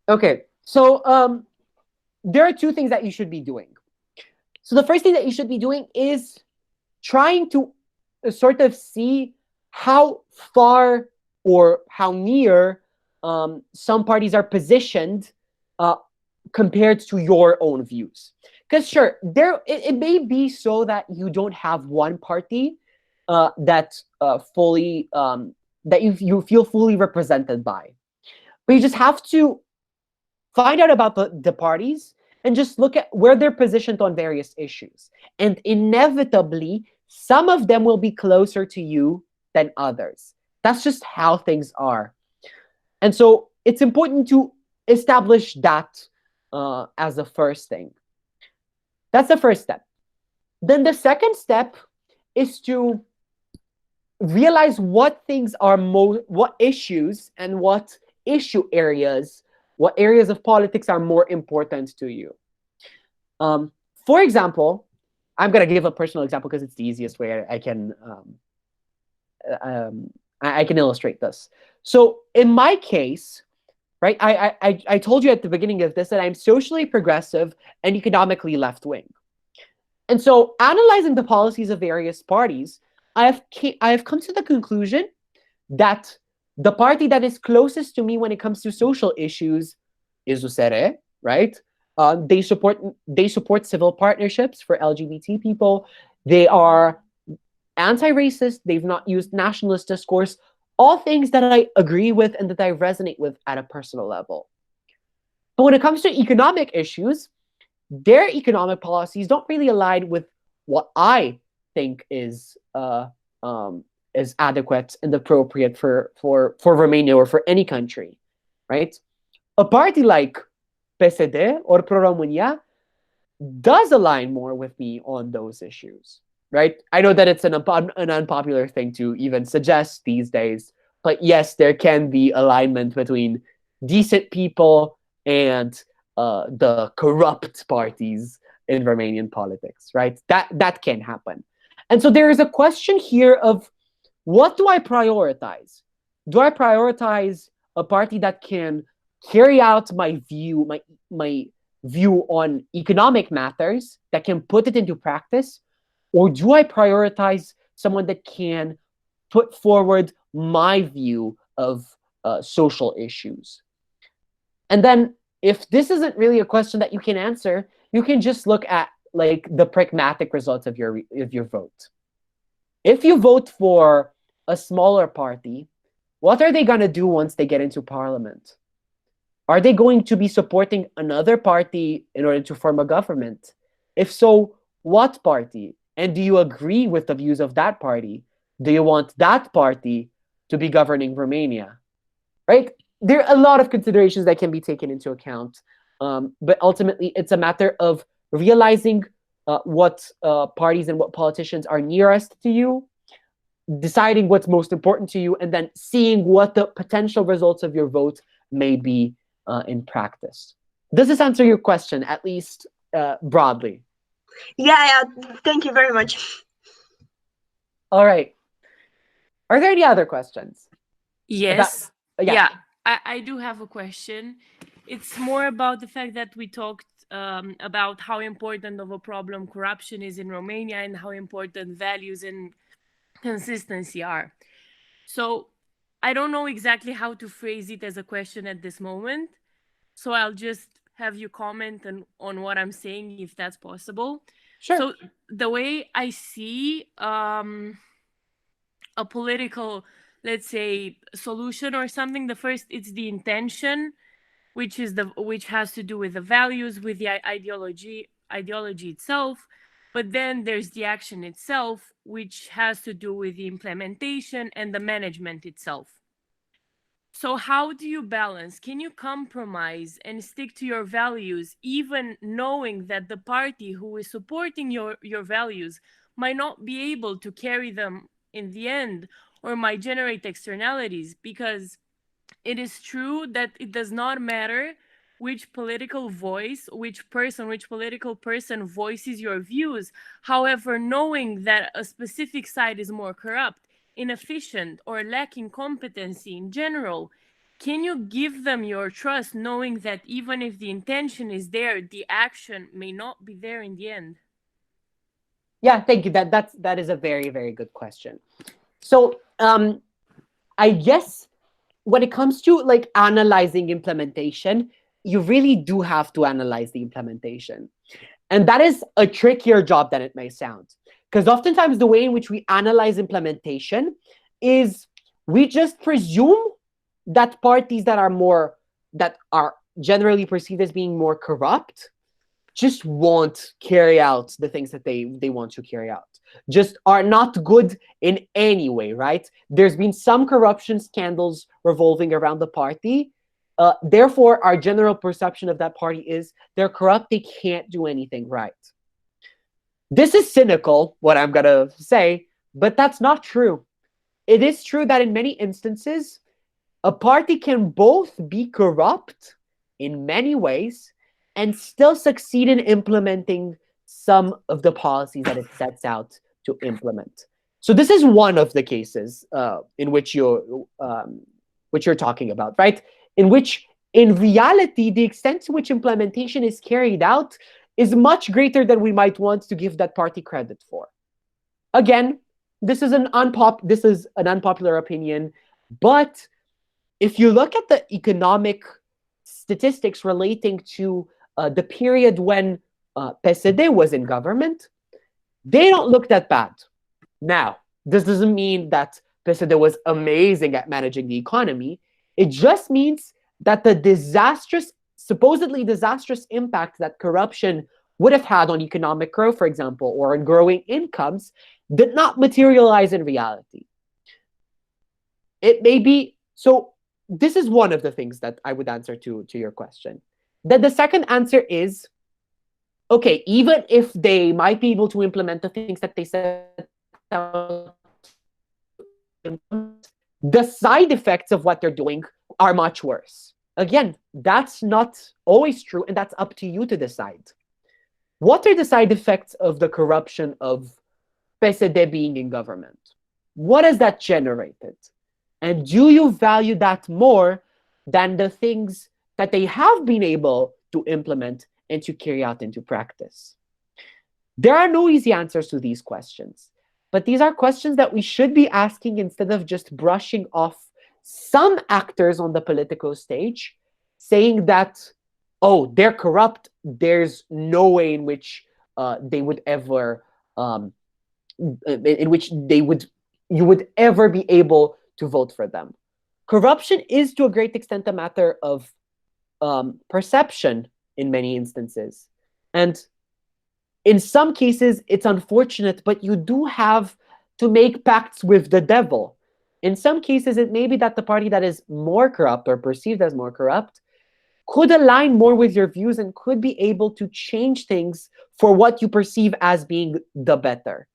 Okay, so there are two things that you should be doing. So the first thing that you should be doing is trying to sort of see how far or how near some parties are positioned compared to your own views. Because sure, it may be so that you don't have one party that you feel fully represented by, but you just have to find out about the parties and just look at where they're positioned on various issues. And inevitably, some of them will be closer to you than others. That's just how things are. And so it's important to establish that as the first thing. That's the first step. Then the second step is to realize what things are what issues and what issue areas, what areas of politics are more important to you. For example, I'm going to give a personal example because it's the easiest way I can illustrate this. So in my case, right, I told you at the beginning of this that I'm socially progressive and economically left-wing. And so analyzing the policies of various parties, I have come to the conclusion that the party that is closest to me when it comes to social issues is USR, right? They support civil partnerships for LGBT people. They are anti-racist. They've not used nationalist discourse. All things that I agree with and that I resonate with at a personal level. But when it comes to economic issues, their economic policies don't really align with what I think is adequate and appropriate for Romania or for any country, right? A party like PSD or Pro-România does align more with me on those issues, right? I know that it's an unpopular thing to even suggest these days, but yes, there can be alignment between decent people and the corrupt parties in Romanian politics, right? That can happen. And so there is a question here of, what do I prioritize? Do I prioritize a party that can carry out my view on economic matters, that can put it into practice, or do I prioritize someone that can put forward my view of social issues? And then, if this isn't really a question that you can answer, you can just look at like the pragmatic results of your vote. If you vote for a smaller party, what are they going to do once they get into parliament? Are they going to be supporting another party in order to form a government? If so, what party? And do you agree with the views of that party? Do you want that party to be governing Romania? Right? There are a lot of considerations that can be taken into account. But ultimately, it's a matter of realizing what parties and what politicians are nearest to you, deciding what's most important to you, and then seeing what the potential results of your vote may be in practice. Does this answer your question, at least broadly? Yeah, thank you very much. All right. Are there any other questions? Yes. Yeah. I do have a question. It's more about the fact that we talked about how important of a problem corruption is in Romania and how important values and consistency are. So I don't know exactly how to phrase it as a question at this moment. So I'll just have you comment on what I'm saying, if that's possible. Sure. So the way I see a political, let's say, solution or something, the first, it's the intention, which has to do with the values, with the ideology itself. But then there's the action itself, which has to do with the implementation and the management itself. So how do you balance? Can you compromise and stick to your values, even knowing that the party who is supporting your values might not be able to carry them in the end, or might generate externalities? Because it is true that it does not matter which political political person voices your views. However, knowing that a specific side is more corrupt, inefficient, or lacking competency in general, can you give them your trust, knowing that even if the intention is there, the action may not be there in the end? Yeah, thank you. That is a very, very good question. So I guess when it comes to like analyzing implementation, you really do have to analyze the implementation. And that is a trickier job than it may sound. Because oftentimes the way in which we analyze implementation is we just presume that parties that are generally perceived as being more corrupt just won't carry out the things that they want to carry out, just are not good in any way, right? There's been some corruption scandals revolving around the party. Therefore, our general perception of that party is they're corrupt, they can't do anything right. This is cynical, what I'm going to say, but that's not true. It is true that in many instances, a party can both be corrupt in many ways and still succeed in implementing some of the policies that it sets out to implement. So this is one of the cases in which you're talking about, right? In which, in reality, the extent to which implementation is carried out is much greater than we might want to give that party credit for. Again, this is an unpopular opinion, but if you look at the economic statistics relating to the period when PSD was in government, they don't look that bad. Now, this doesn't mean that PSD was amazing at managing the economy. It just means that the supposedly disastrous impact that corruption would have had on economic growth, for example, or on growing incomes, did not materialize in reality. It may be, so this is one of the things that I would answer to your question. Then the second answer is, okay, even if they might be able to implement the things that they set out, the side effects of what they're doing are much worse. Again, that's not always true, and that's up to you to decide. what are the side effects of the corruption of PSD being in government? What has that generated? And do you value that more than the things that they have been able to implement and to carry out into practice? There are no easy answers to these questions, but these are questions that we should be asking instead of just brushing off some actors on the political stage, saying that, oh, they're corrupt, there's no way in which they would ever, in which you would ever be able to vote for them. Corruption is to a great extent a matter of perception in many instances. And in some cases, it's unfortunate, but you do have to make pacts with the devil. In some cases, it may be that the party that is more corrupt or perceived as more corrupt could align more with your views and could be able to change things for what you perceive as being the better.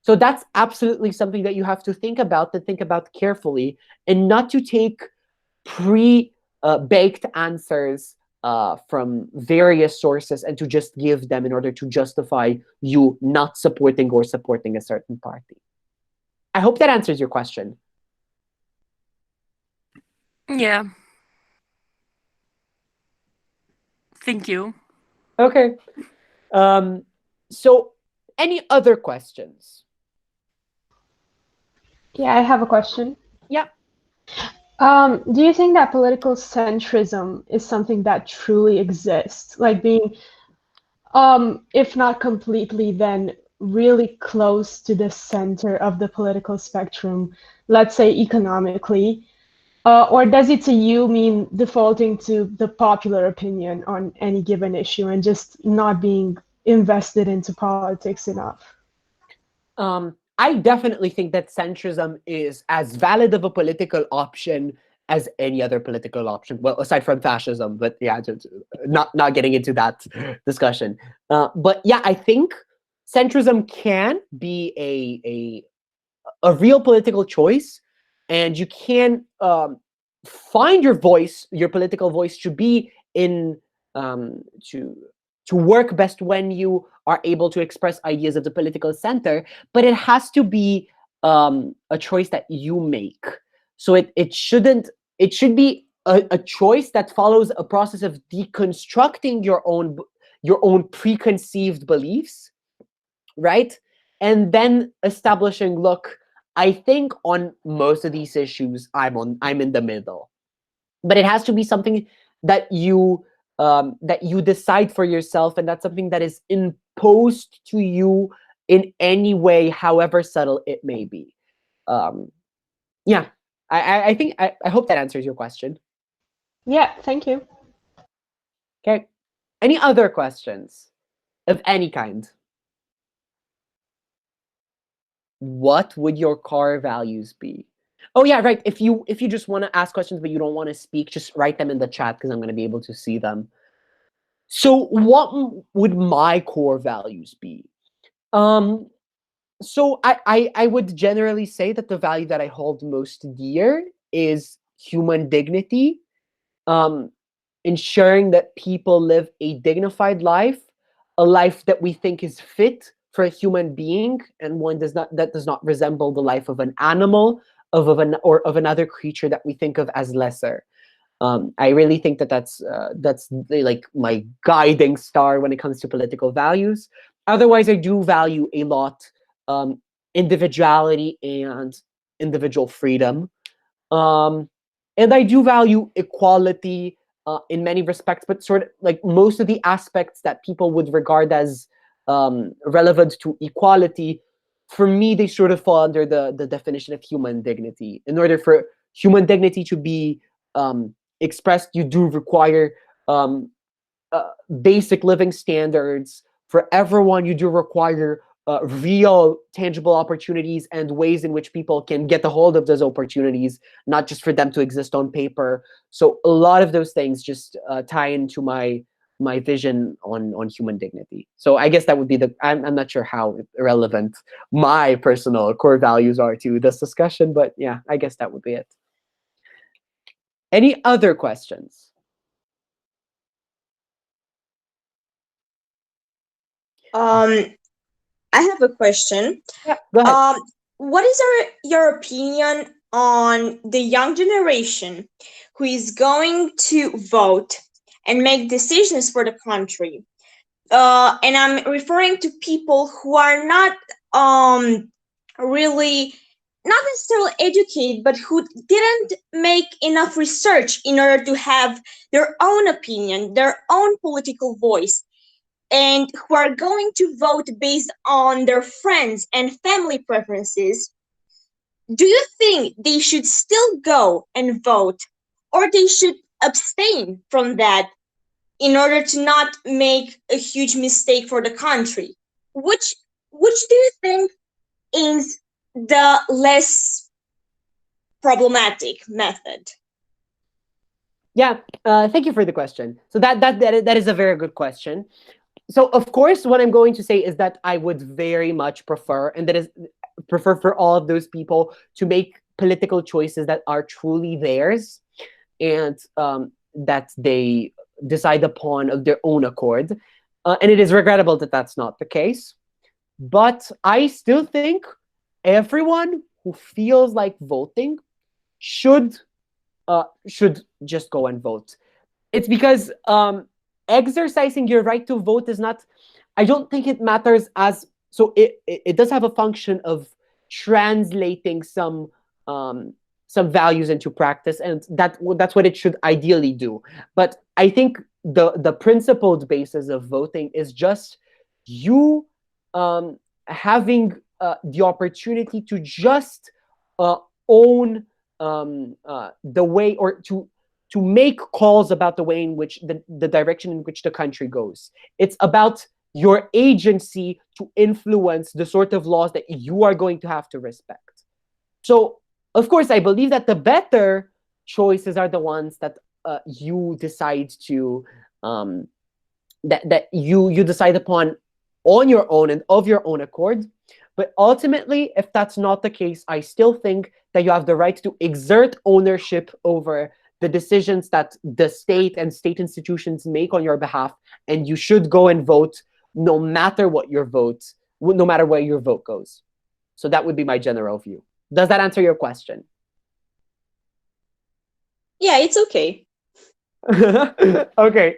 So that's absolutely something that you have to think about carefully, and not to take pre-baked answers from various sources and to just give them in order to justify you not supporting or supporting a certain party. I hope that answers your question. Yeah. Thank you. Okay. So any other questions? Yeah, I have a question. Yeah. Do you think that political centrism is something that truly exists? Like being, if not completely, then really close to the center of the political spectrum, let's say economically? Or does it to you mean defaulting to the popular opinion on any given issue and just not being invested into politics enough? I definitely think that centrism is as valid of a political option as any other political option. Well, aside from fascism, but yeah, not getting into that discussion. But yeah, I think centrism can be a real political choice, and you can find your voice, your political voice, to be in to work best when you are able to express ideas of the political center. But it has to be a choice that you make. So it should be a choice that follows a process of deconstructing your own preconceived beliefs, right? And then establishing, look, I think on most of these issues, I'm in the middle. But it has to be something that you decide for yourself, and that's something that is imposed to you in any way, however subtle it may be. Yeah, I think I hope that answers your question. Yeah, thank you. Okay. Any other questions of any kind? What would your core values be? Oh yeah, right. If you just want to ask questions but you don't want to speak, just write them in the chat because I'm going to be able to see them. So what would my core values be? So I would generally say that the value that I hold most dear is human dignity, ensuring that people live a dignified life, a life that we think is fit for a human being, and one that does not resemble the life of an animal, of another creature that we think of as lesser. I really think that that's like my guiding star when it comes to political values. Otherwise, I do value a lot individuality and individual freedom, and I do value equality in many respects, but sort of like most of the aspects that people would regard as relevant to equality, for me, they sort of fall under the definition of human dignity. In order for human dignity to be expressed, you do require basic living standards for everyone. You do require real, tangible opportunities and ways in which people can get a hold of those opportunities, not just for them to exist on paper. So a lot of those things just tie into my vision on human dignity. So I guess that would be I'm not sure how relevant my personal core values are to this discussion, but yeah, I guess that would be it. Any other questions? I have a question. Yeah, go ahead. What is your opinion on the young generation who is going to vote and make decisions for the country? And I'm referring to people who are not really not necessarily educated, but who didn't make enough research in order to have their own opinion, their own political voice, and who are going to vote based on their friends and family preferences. Do you think they should still go and vote, or they should abstain from that in order to not make a huge mistake for the country? Which do you think is the less problematic method? Yeah, thank you for the question. So that is a very good question. So of course, what I'm going to say is that I would very much prefer, and that is prefer for all of those people to make political choices that are truly theirs, and that they decide upon of their own accord. And it is regrettable that that's not the case. But I still think everyone who feels like voting should just go and vote. It's because exercising your right to vote is not. I don't think it matters as so. It does have a function of translating some values into practice, and that's what it should ideally do. But I think the principled basis of voting is just you having the opportunity to just own the way, or to make calls about the way in which the direction in which the country goes. It's about your agency to influence the sort of laws that you are going to have to respect. So, of course, I believe that the better choices are the ones that you decide to that you decide upon on your own and of your own accord. But ultimately, if that's not the case, I still think that you have the right to exert ownership over the decisions that the state and state institutions make on your behalf, and you should go and vote no matter no matter where your vote goes. So that would be my general view. Does that answer your question? Yeah, it's okay. Okay.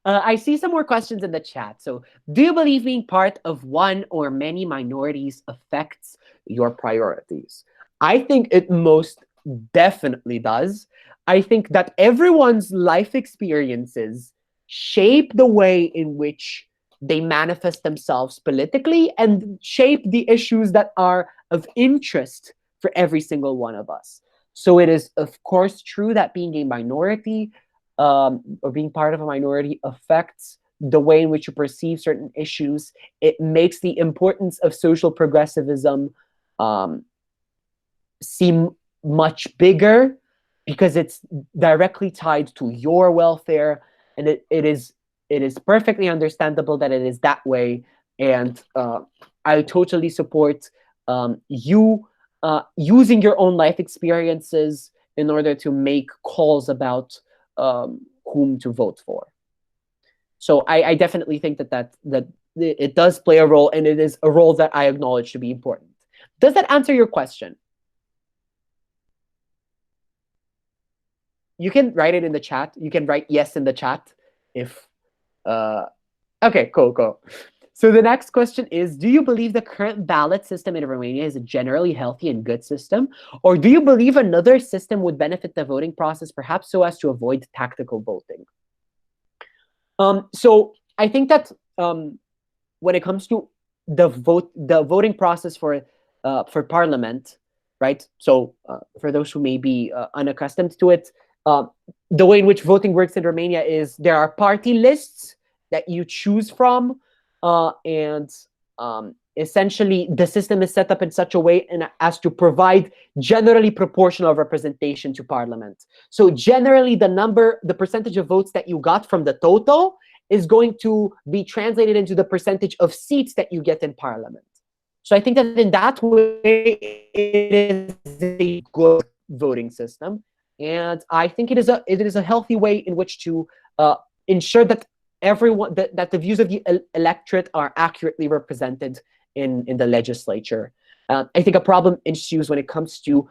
I see some more questions in the chat. So, do you believe being part of one or many minorities affects your priorities? I think it most definitely does. I think that everyone's life experiences shape the way in which they manifest themselves politically and shape the issues that are of interest for every single one of us. So, it is, of course, true that being a minority or being part of a minority affects the way in which you perceive certain issues. It makes the importance of social progressivism seem much bigger because it's directly tied to your welfare, and it is perfectly understandable that it is that way. And I totally support you using your own life experiences in order to make calls about whom to vote for. So I definitely think that it does play a role, and it is a role that I acknowledge to be important. Does that answer your question? You can write it in the chat. You can write yes in the chat if okay, cool. So the next question is, do you believe the current ballot system in Romania is a generally healthy and good system? Or do you believe another system would benefit the voting process, perhaps so as to avoid tactical voting? So I think that when it comes to the voting process for parliament, right? So for those who may be unaccustomed to it, the way in which voting works in Romania is there are party lists that you choose from, and essentially the system is set up in such a way as to provide generally proportional representation to parliament. So generally the percentage of votes that you got from the total is going to be translated into the percentage of seats that you get in parliament. So I think that in that way, it is a good voting system. And I think it is a healthy way in which to ensure that everyone that the views of the electorate are accurately represented in the legislature. I think a problem ensues when it comes to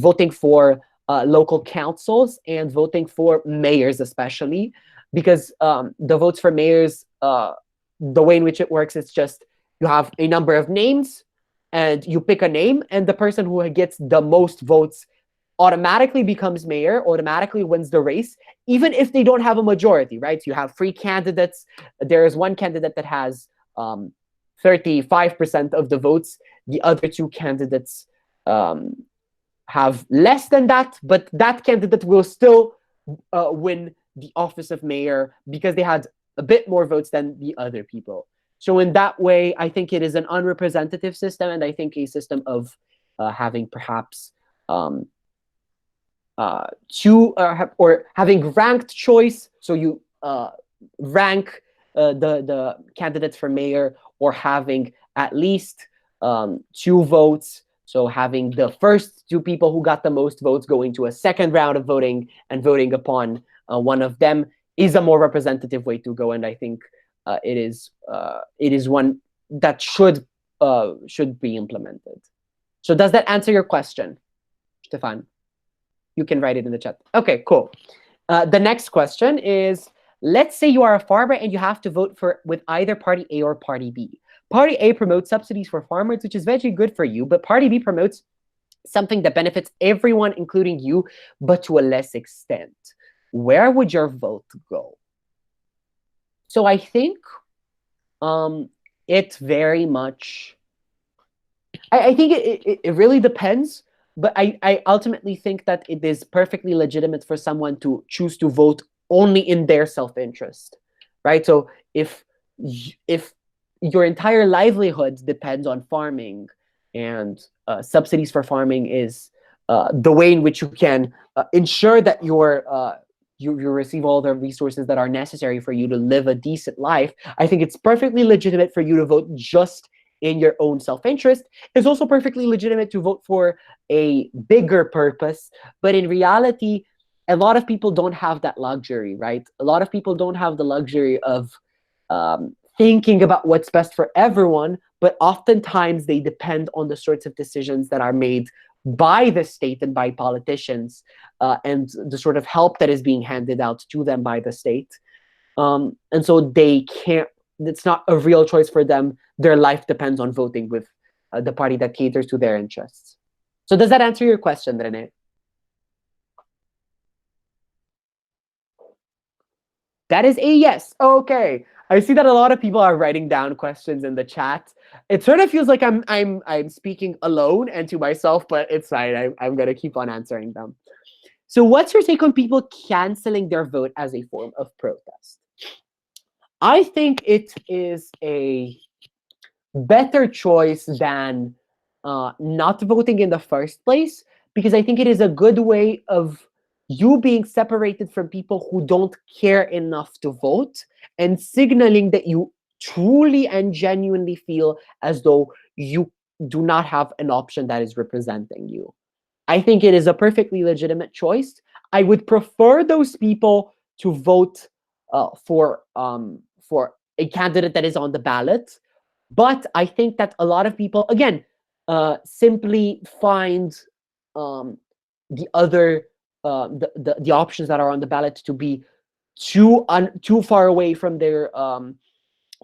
voting for local councils and voting for mayors, especially because the votes for mayors, the way in which it works is just you have a number of names and you pick a name, and the person who gets the most votes automatically becomes mayor, automatically wins the race, even if they don't have a majority, right? So you have 3 candidates. There is one candidate that has 35% of the votes. The other 2 candidates have less than that, but that candidate will still win the office of mayor because they had a bit more votes than the other people. So in that way, I think it is an unrepresentative system, and I think a system of having perhaps or having ranked choice. So you rank the candidates for mayor, or having at least 2 votes. So having the first 2 people who got the most votes going to a second round of voting and voting upon one of them is a more representative way to go. And I think it is one that should be implemented. So does that answer your question, Stefan? You can write it in the chat. Okay, cool. The next question is, let's say you are a farmer and you have to vote with either party A or party B. Party A promotes subsidies for farmers, which is very good for you, but party B promotes something that benefits everyone, including you, but to a less extent. Where would your vote go? So I think it very much, I think it really depends, but I ultimately think that it is perfectly legitimate for someone to choose to vote only in their self-interest, right? So if your entire livelihood depends on farming, and subsidies for farming is the way in which you can ensure that you receive all the resources that are necessary for you to live a decent life, I think it's perfectly legitimate for you to vote just in your own self-interest. It's also perfectly legitimate to vote for a bigger purpose, but in reality, a lot of people don't have that luxury, right? A lot of people don't have the luxury of thinking about what's best for everyone, but oftentimes they depend on the sorts of decisions that are made by the state and by politicians, and the sort of help that is being handed out to them by the state. And so they can't, it's not a real choice for them. Their life depends on voting with the party that caters to their interests. So does that answer your question, Rene? That is a yes. Okay. I see that a lot of people are writing down questions in the chat. It sort of feels like I'm speaking alone and to myself, but it's fine. I'm gonna keep on answering them. So what's your take on people canceling their vote as a form of protest? I think it is a better choice than not voting in the first place, because I think it is a good way of you being separated from people who don't care enough to vote, and signaling that you truly and genuinely feel as though you do not have an option that is representing you. I think it is a perfectly legitimate choice. I would prefer those people to vote for a candidate that is on the ballot. But I think that a lot of people, again, simply find the other the options that are on the ballot to be too far away from their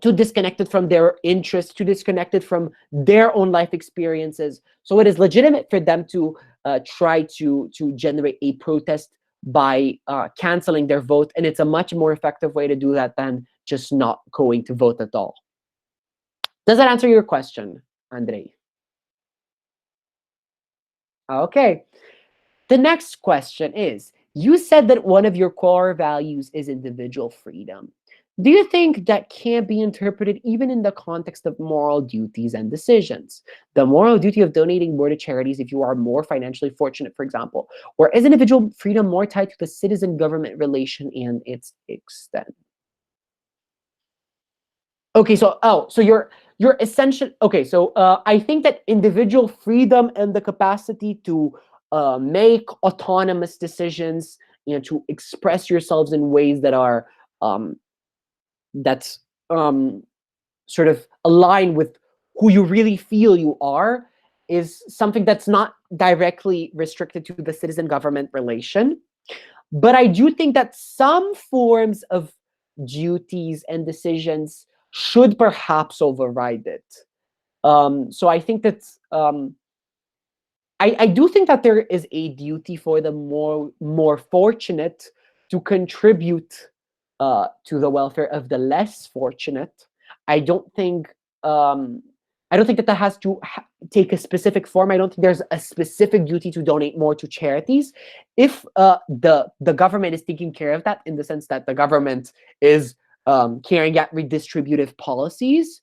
too disconnected from their interests, too disconnected from their own life experiences. So it is legitimate for them to try to generate a protest by canceling their vote, and it's a much more effective way to do that than just not going to vote at all. Does that answer your question, Andrei? Okay. The next question is, you said that one of your core values is individual freedom. Do you think that can be interpreted even in the context of moral duties and decisions? The moral duty of donating more to charities if you are more financially fortunate, for example, or is individual freedom more tied to the citizen-government relation and its extent? Okay, so you're essential. Okay, so I think that individual freedom and the capacity to make autonomous decisions, to express yourselves in ways that are that's sort of align with who you really feel you are is something that's not directly restricted to the citizen-government relation. But I do think that some forms of duties and decisions should perhaps override it. So I think that I do think that there is a duty for the more fortunate to contribute to the welfare of the less fortunate. I don't think that has to take a specific form. I don't think there's a specific duty to donate more to charities. If the government is taking care of that, in the sense that the government is carrying out redistributive policies,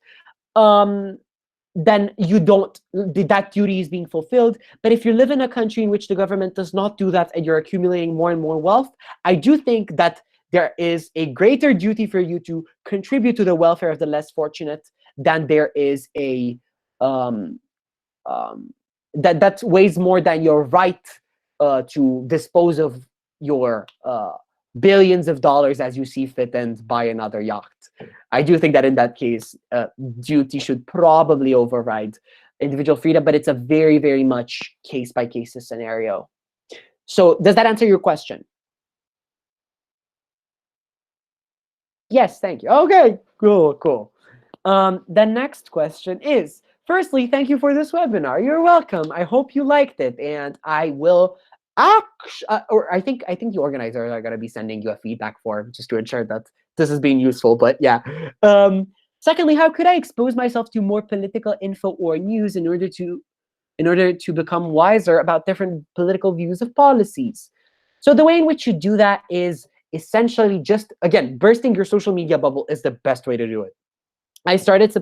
then you don't, that duty is being fulfilled. But if you live in a country in which the government does not do that and you're accumulating more and more wealth, I do think that there is a greater duty for you to contribute to the welfare of the less fortunate than there is a that weighs more than your right to dispose of your billions of dollars as you see fit and buy another yacht. I do think that in that case, duty should probably override individual freedom, but it's a very, very much case-by-case scenario. So does that answer your question? Yes, thank you. Okay, cool, cool. The next question is, firstly, thank you for this webinar. You're welcome. I hope you liked it, and I will I think the organizers are going to be sending you a feedback form just to ensure that this is being useful. But yeah. Secondly, how could I expose myself to more political info or news in order to become wiser about different political views of policies? So the way in which you do that is essentially just, again, bursting your social media bubble is the best way to do it. I started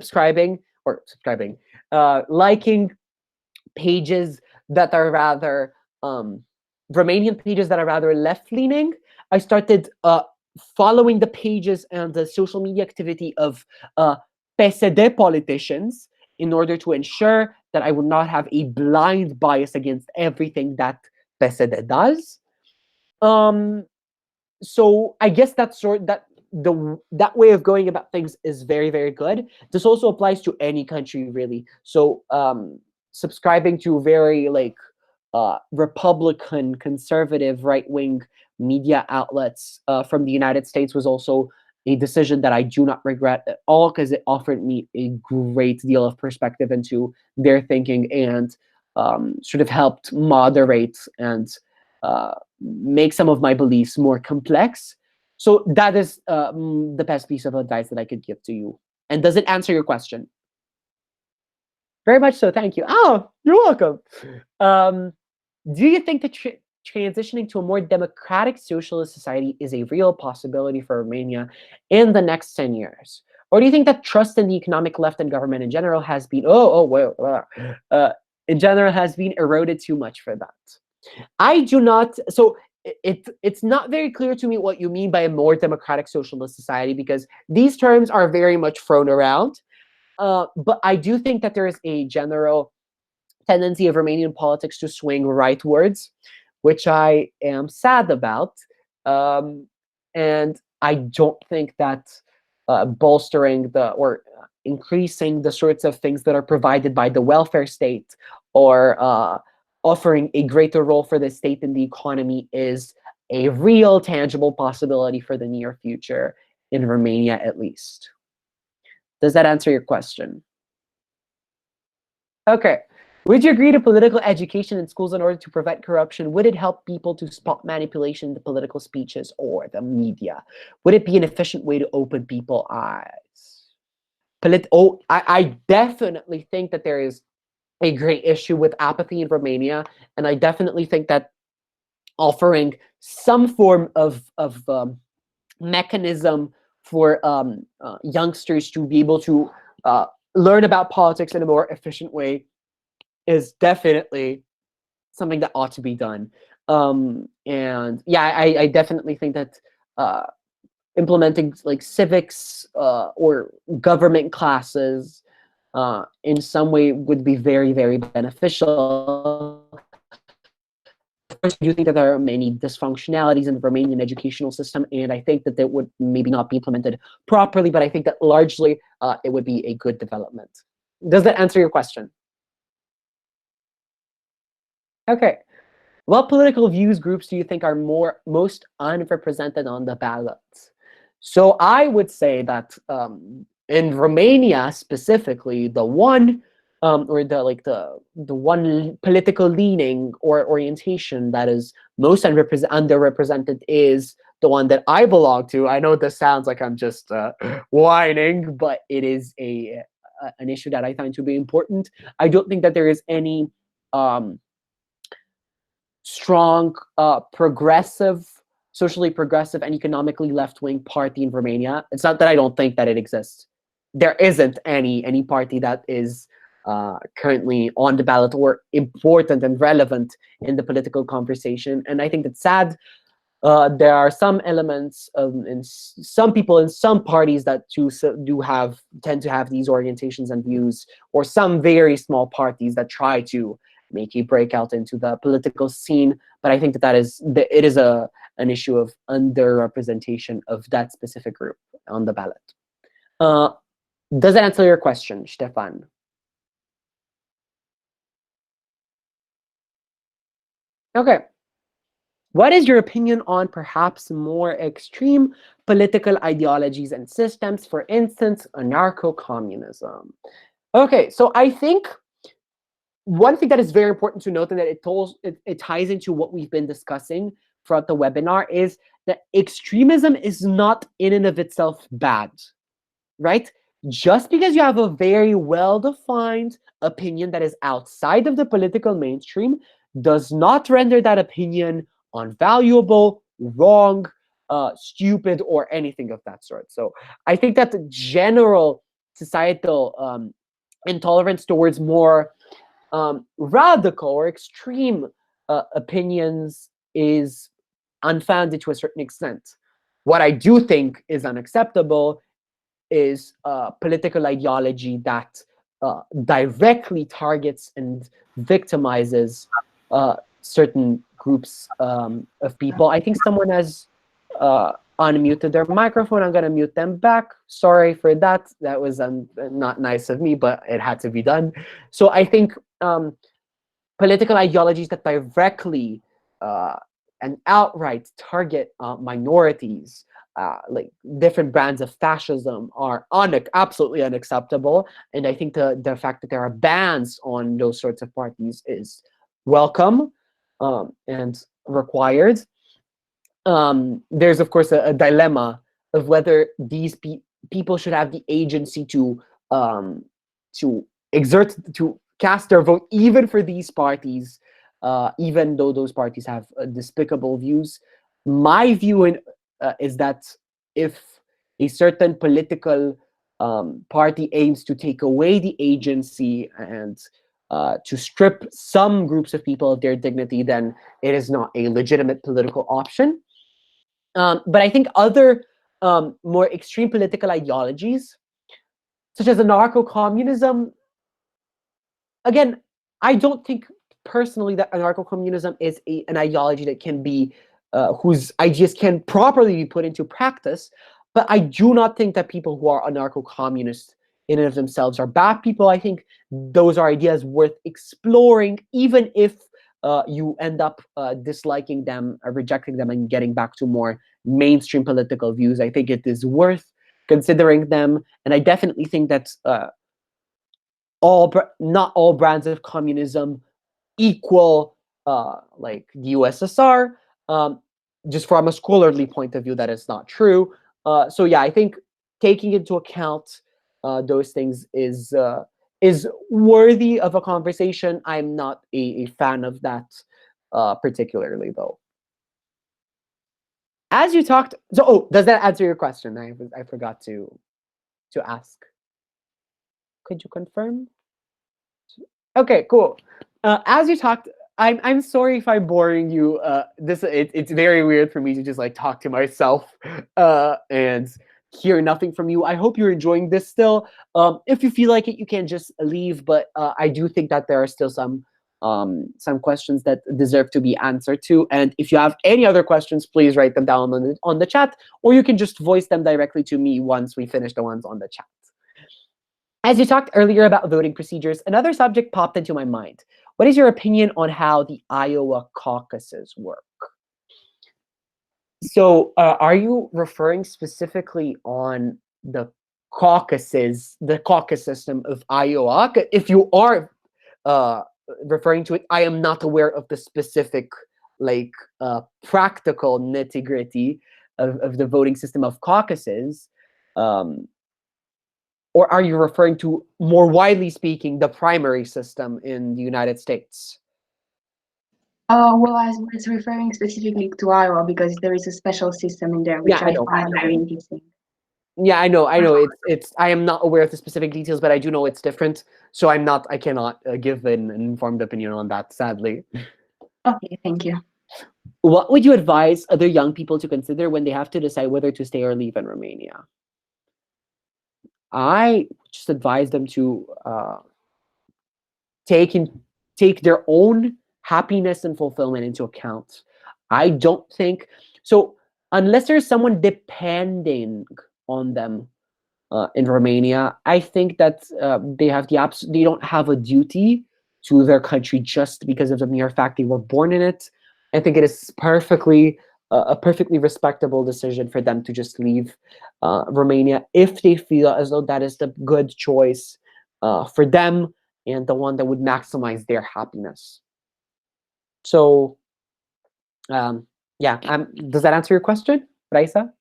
liking pages that are rather Romanian pages that are rather left-leaning. I started following the pages and the social media activity of PSD politicians in order to ensure that I would not have a blind bias against everything that PSD does. So I guess that way of going about things is very, very good. This also applies to any country, really. So subscribing to very Republican, conservative, right-wing media outlets from the United States was also a decision that I do not regret at all, because it offered me a great deal of perspective into their thinking and sort of helped moderate and make some of my beliefs more complex. So that is the best piece of advice that I could give to you. And does it answer your question? Very much so, thank you. Oh, you're welcome. Do you think that transitioning to a more democratic socialist society is a real possibility for Romania in the next 10 years? Or do you think that trust in the economic left and government in general has been, in general has been eroded too much for that? I do not, so it's not very clear to me what you mean by a more democratic socialist society, because these terms are very much thrown around. But I do think that there is a general tendency of Romanian politics to swing rightwards, which I am sad about. And I don't think that bolstering or increasing the sorts of things that are provided by the welfare state, or offering a greater role for the state in the economy, is a real tangible possibility for the near future in Romania, at least. Does that answer your question? Okay. Would you agree to political education in schools in order to prevent corruption? Would it help people to spot manipulation in the political speeches or the media? Would it be an efficient way to open people's eyes? I definitely think that there is a great issue with apathy in Romania, and I definitely think that offering some form of mechanism for youngsters to be able to learn about politics in a more efficient way is definitely something that ought to be done. And yeah, I definitely think that implementing civics or government classes in some way would be very, very beneficial course, I do think that there are many dysfunctionalities in the Romanian educational system, and I think that they would maybe not be implemented properly, but I think that largely it would be a good development. Does that answer your question? Okay. What political views groups do you think are most unrepresented on the ballot? So I would say that in Romania specifically, the one or the one political leaning or orientation that is most underrepresented is the one that I belong to. I know this sounds like I'm just whining, but it is an issue that I find to be important. I don't think that there is any strong, progressive, socially progressive, and economically left-wing party in Romania. It's not that I don't think that it exists. There isn't any party that is currently on the ballot or important and relevant in the political conversation. And I think it's sad. There are some elements in some people in some parties that tend to have these orientations and views, or some very small parties that try to make a breakout into the political scene. But I think that it is an issue of underrepresentation of that specific group on the ballot. Does that answer your question, Stefan? Okay. What is your opinion on perhaps more extreme political ideologies and systems, for instance, anarcho-communism? Okay, so I think one thing that is very important to note, and that it ties into what we've been discussing throughout the webinar, is that extremism is not in and of itself bad, right? Just because you have a very well-defined opinion that is outside of the political mainstream does not render that opinion unvaluable, wrong, stupid, or anything of that sort. So I think that the general societal intolerance towards more radical or extreme opinions is unfounded to a certain extent. What I do think is unacceptable is political ideology that directly targets and victimizes certain groups of people. I think someone has unmuted their microphone. I'm going to mute them back. Sorry for that. That was not nice of me, but it had to be done. So I think political ideologies that directly and outright target minorities, like different brands of fascism, are absolutely unacceptable. And I think the fact that there are bans on those sorts of parties is welcome and required. There's, of course, a dilemma of whether these people should have the agency to cast their vote even for these parties, even though those parties have despicable views. My view is that if a certain political party aims to take away the agency and to strip some groups of people of their dignity, then it is not a legitimate political option. But I think other more extreme political ideologies, such as anarcho-communism, again, I don't think personally that anarcho-communism is an ideology that can be, whose ideas can properly be put into practice. But I do not think that people who are anarcho-communists in and of themselves are bad people. I think those are ideas worth exploring, even if you end up disliking them, or rejecting them, and getting back to more mainstream political views. I think it is worth considering them. And I definitely think that not all brands of communism equal like the USSR. Just from a scholarly point of view, that is not true. So yeah, I think taking into account those things is worthy of a conversation. I'm not a fan of that particularly, though. As you talked, does that answer your question? I forgot to ask. Could you confirm? Okay, cool. As you talked, I'm sorry if I'm boring you. It's very weird for me to just like talk to myself and hear nothing from you. I hope you're enjoying this still. If you feel like it, you can just leave. But I do think that there are still some some questions that deserve to be answered to. And if you have any other questions, please write them down on the chat, or you can just voice them directly to me once we finish the ones on the chat. As you talked earlier about voting procedures, another subject popped into my mind. What is your opinion on how the Iowa caucuses work? So are you referring specifically on the caucuses, the caucus system of Iowa? If you are referring to it, I am not aware of the specific, like, practical nitty-gritty of the voting system of caucuses. Or are you referring to, more widely speaking, the primary system in the United States? Well, I was referring specifically to Iowa because there is a special system in there, which Yeah, I know. find very interesting. Yeah, I know. It's. I am not aware of the specific details, but I do know it's different. So I cannot give an informed opinion on that, sadly. Okay, thank you. What would you advise other young people to consider when they have to decide whether to stay or leave in Romania? I just advise them to take their own happiness and fulfillment into account. I don't think so, unless there's someone depending on them in Romania. I think that they don't have a duty to their country just because of the mere fact they were born in it. I think it is a perfectly respectable decision for them to just leave Romania if they feel as though that is the good choice for them and the one that would maximize their happiness. So, yeah, does that answer your question, Raisa?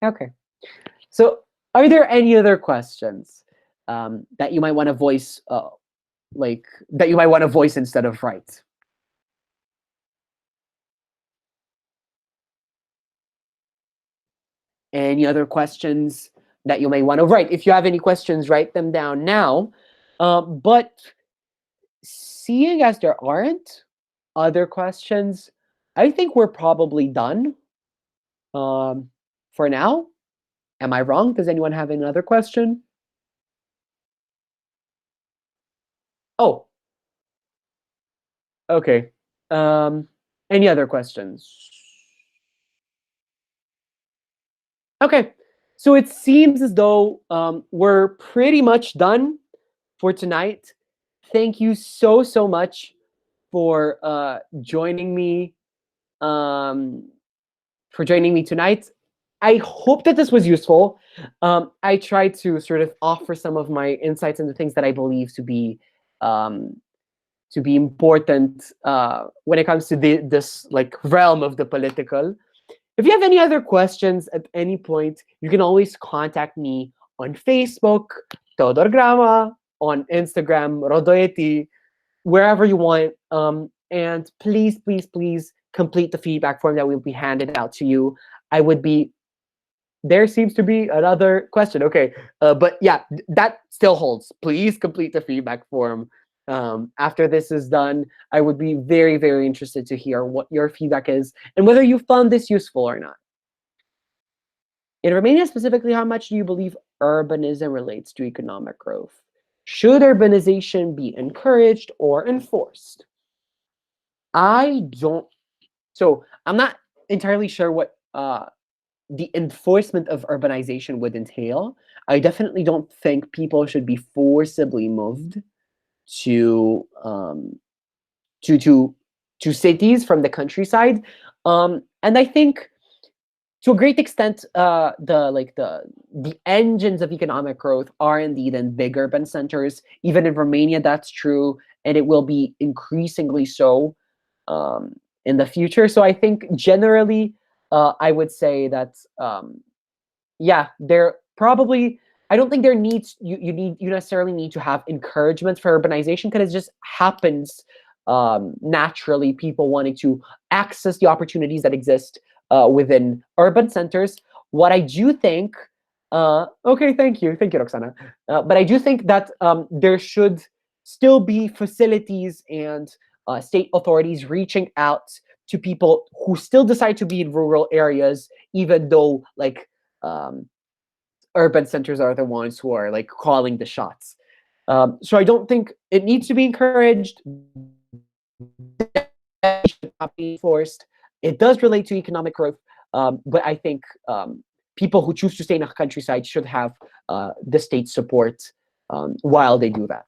Okay. So, are there any other questions that you might want to voice, that you might want to voice instead of write? Any other questions that you may want to write? If you have any questions, write them down now. But seeing as there aren't other questions, I think we're probably done for now. Am I wrong? Does anyone have another question? Oh. Okay. Any other questions? Okay. So it seems as though we're pretty much done for tonight. Thank you so much for joining me tonight. I hope that this was useful. I tried to sort of offer some of my insights into things that I believe to be important when it comes to this like realm of the political. If you have any other questions at any point, you can always contact me on Facebook, Teodor Grama, on Instagram, Rodoeti, wherever you want. And please complete the feedback form that will be handed out to you. There seems to be another question. Okay, but yeah, that still holds. Please complete the feedback form. After this is done, I would be very interested to hear what your feedback is and whether you found this useful or not. In Romania specifically, how much do you believe urbanism relates to economic growth? Should urbanization be encouraged or enforced? I'm not entirely sure what the enforcement of urbanization would entail. I definitely don't think people should be forcibly moved to cities from the countryside. And I think to a great extent, the engines of economic growth are indeed in big urban centers. Even in Romania, that's true, and it will be increasingly so in the future. So I think generally, I would say that there probably. I don't think you necessarily need to have encouragement for urbanization, because it just happens naturally. People wanting to access the opportunities that exist within urban centers. What I do think, okay, thank you, Roxana. But I do think that there should still be facilities and state authorities reaching out to people who still decide to be in rural areas, even though urban centers are the ones who are calling the shots. So I don't think it needs to be encouraged. It should not be forced. It does relate to economic growth, but I think people who choose to stay in the countryside should have the state's support while they do that.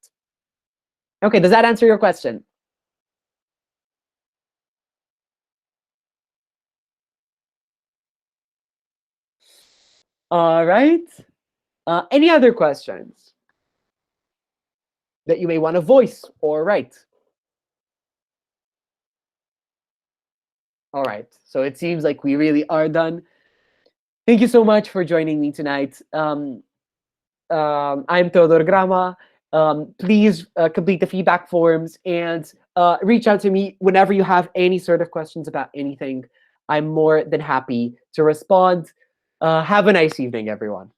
Okay, does that answer your question? All right. Any other questions that you may want to voice or write? All right. So it seems like we really are done. Thank you so much for joining me tonight. I'm Teodor Grama. Please complete the feedback forms and reach out to me whenever you have any sort of questions about anything. I'm more than happy to respond. Have a nice evening, everyone.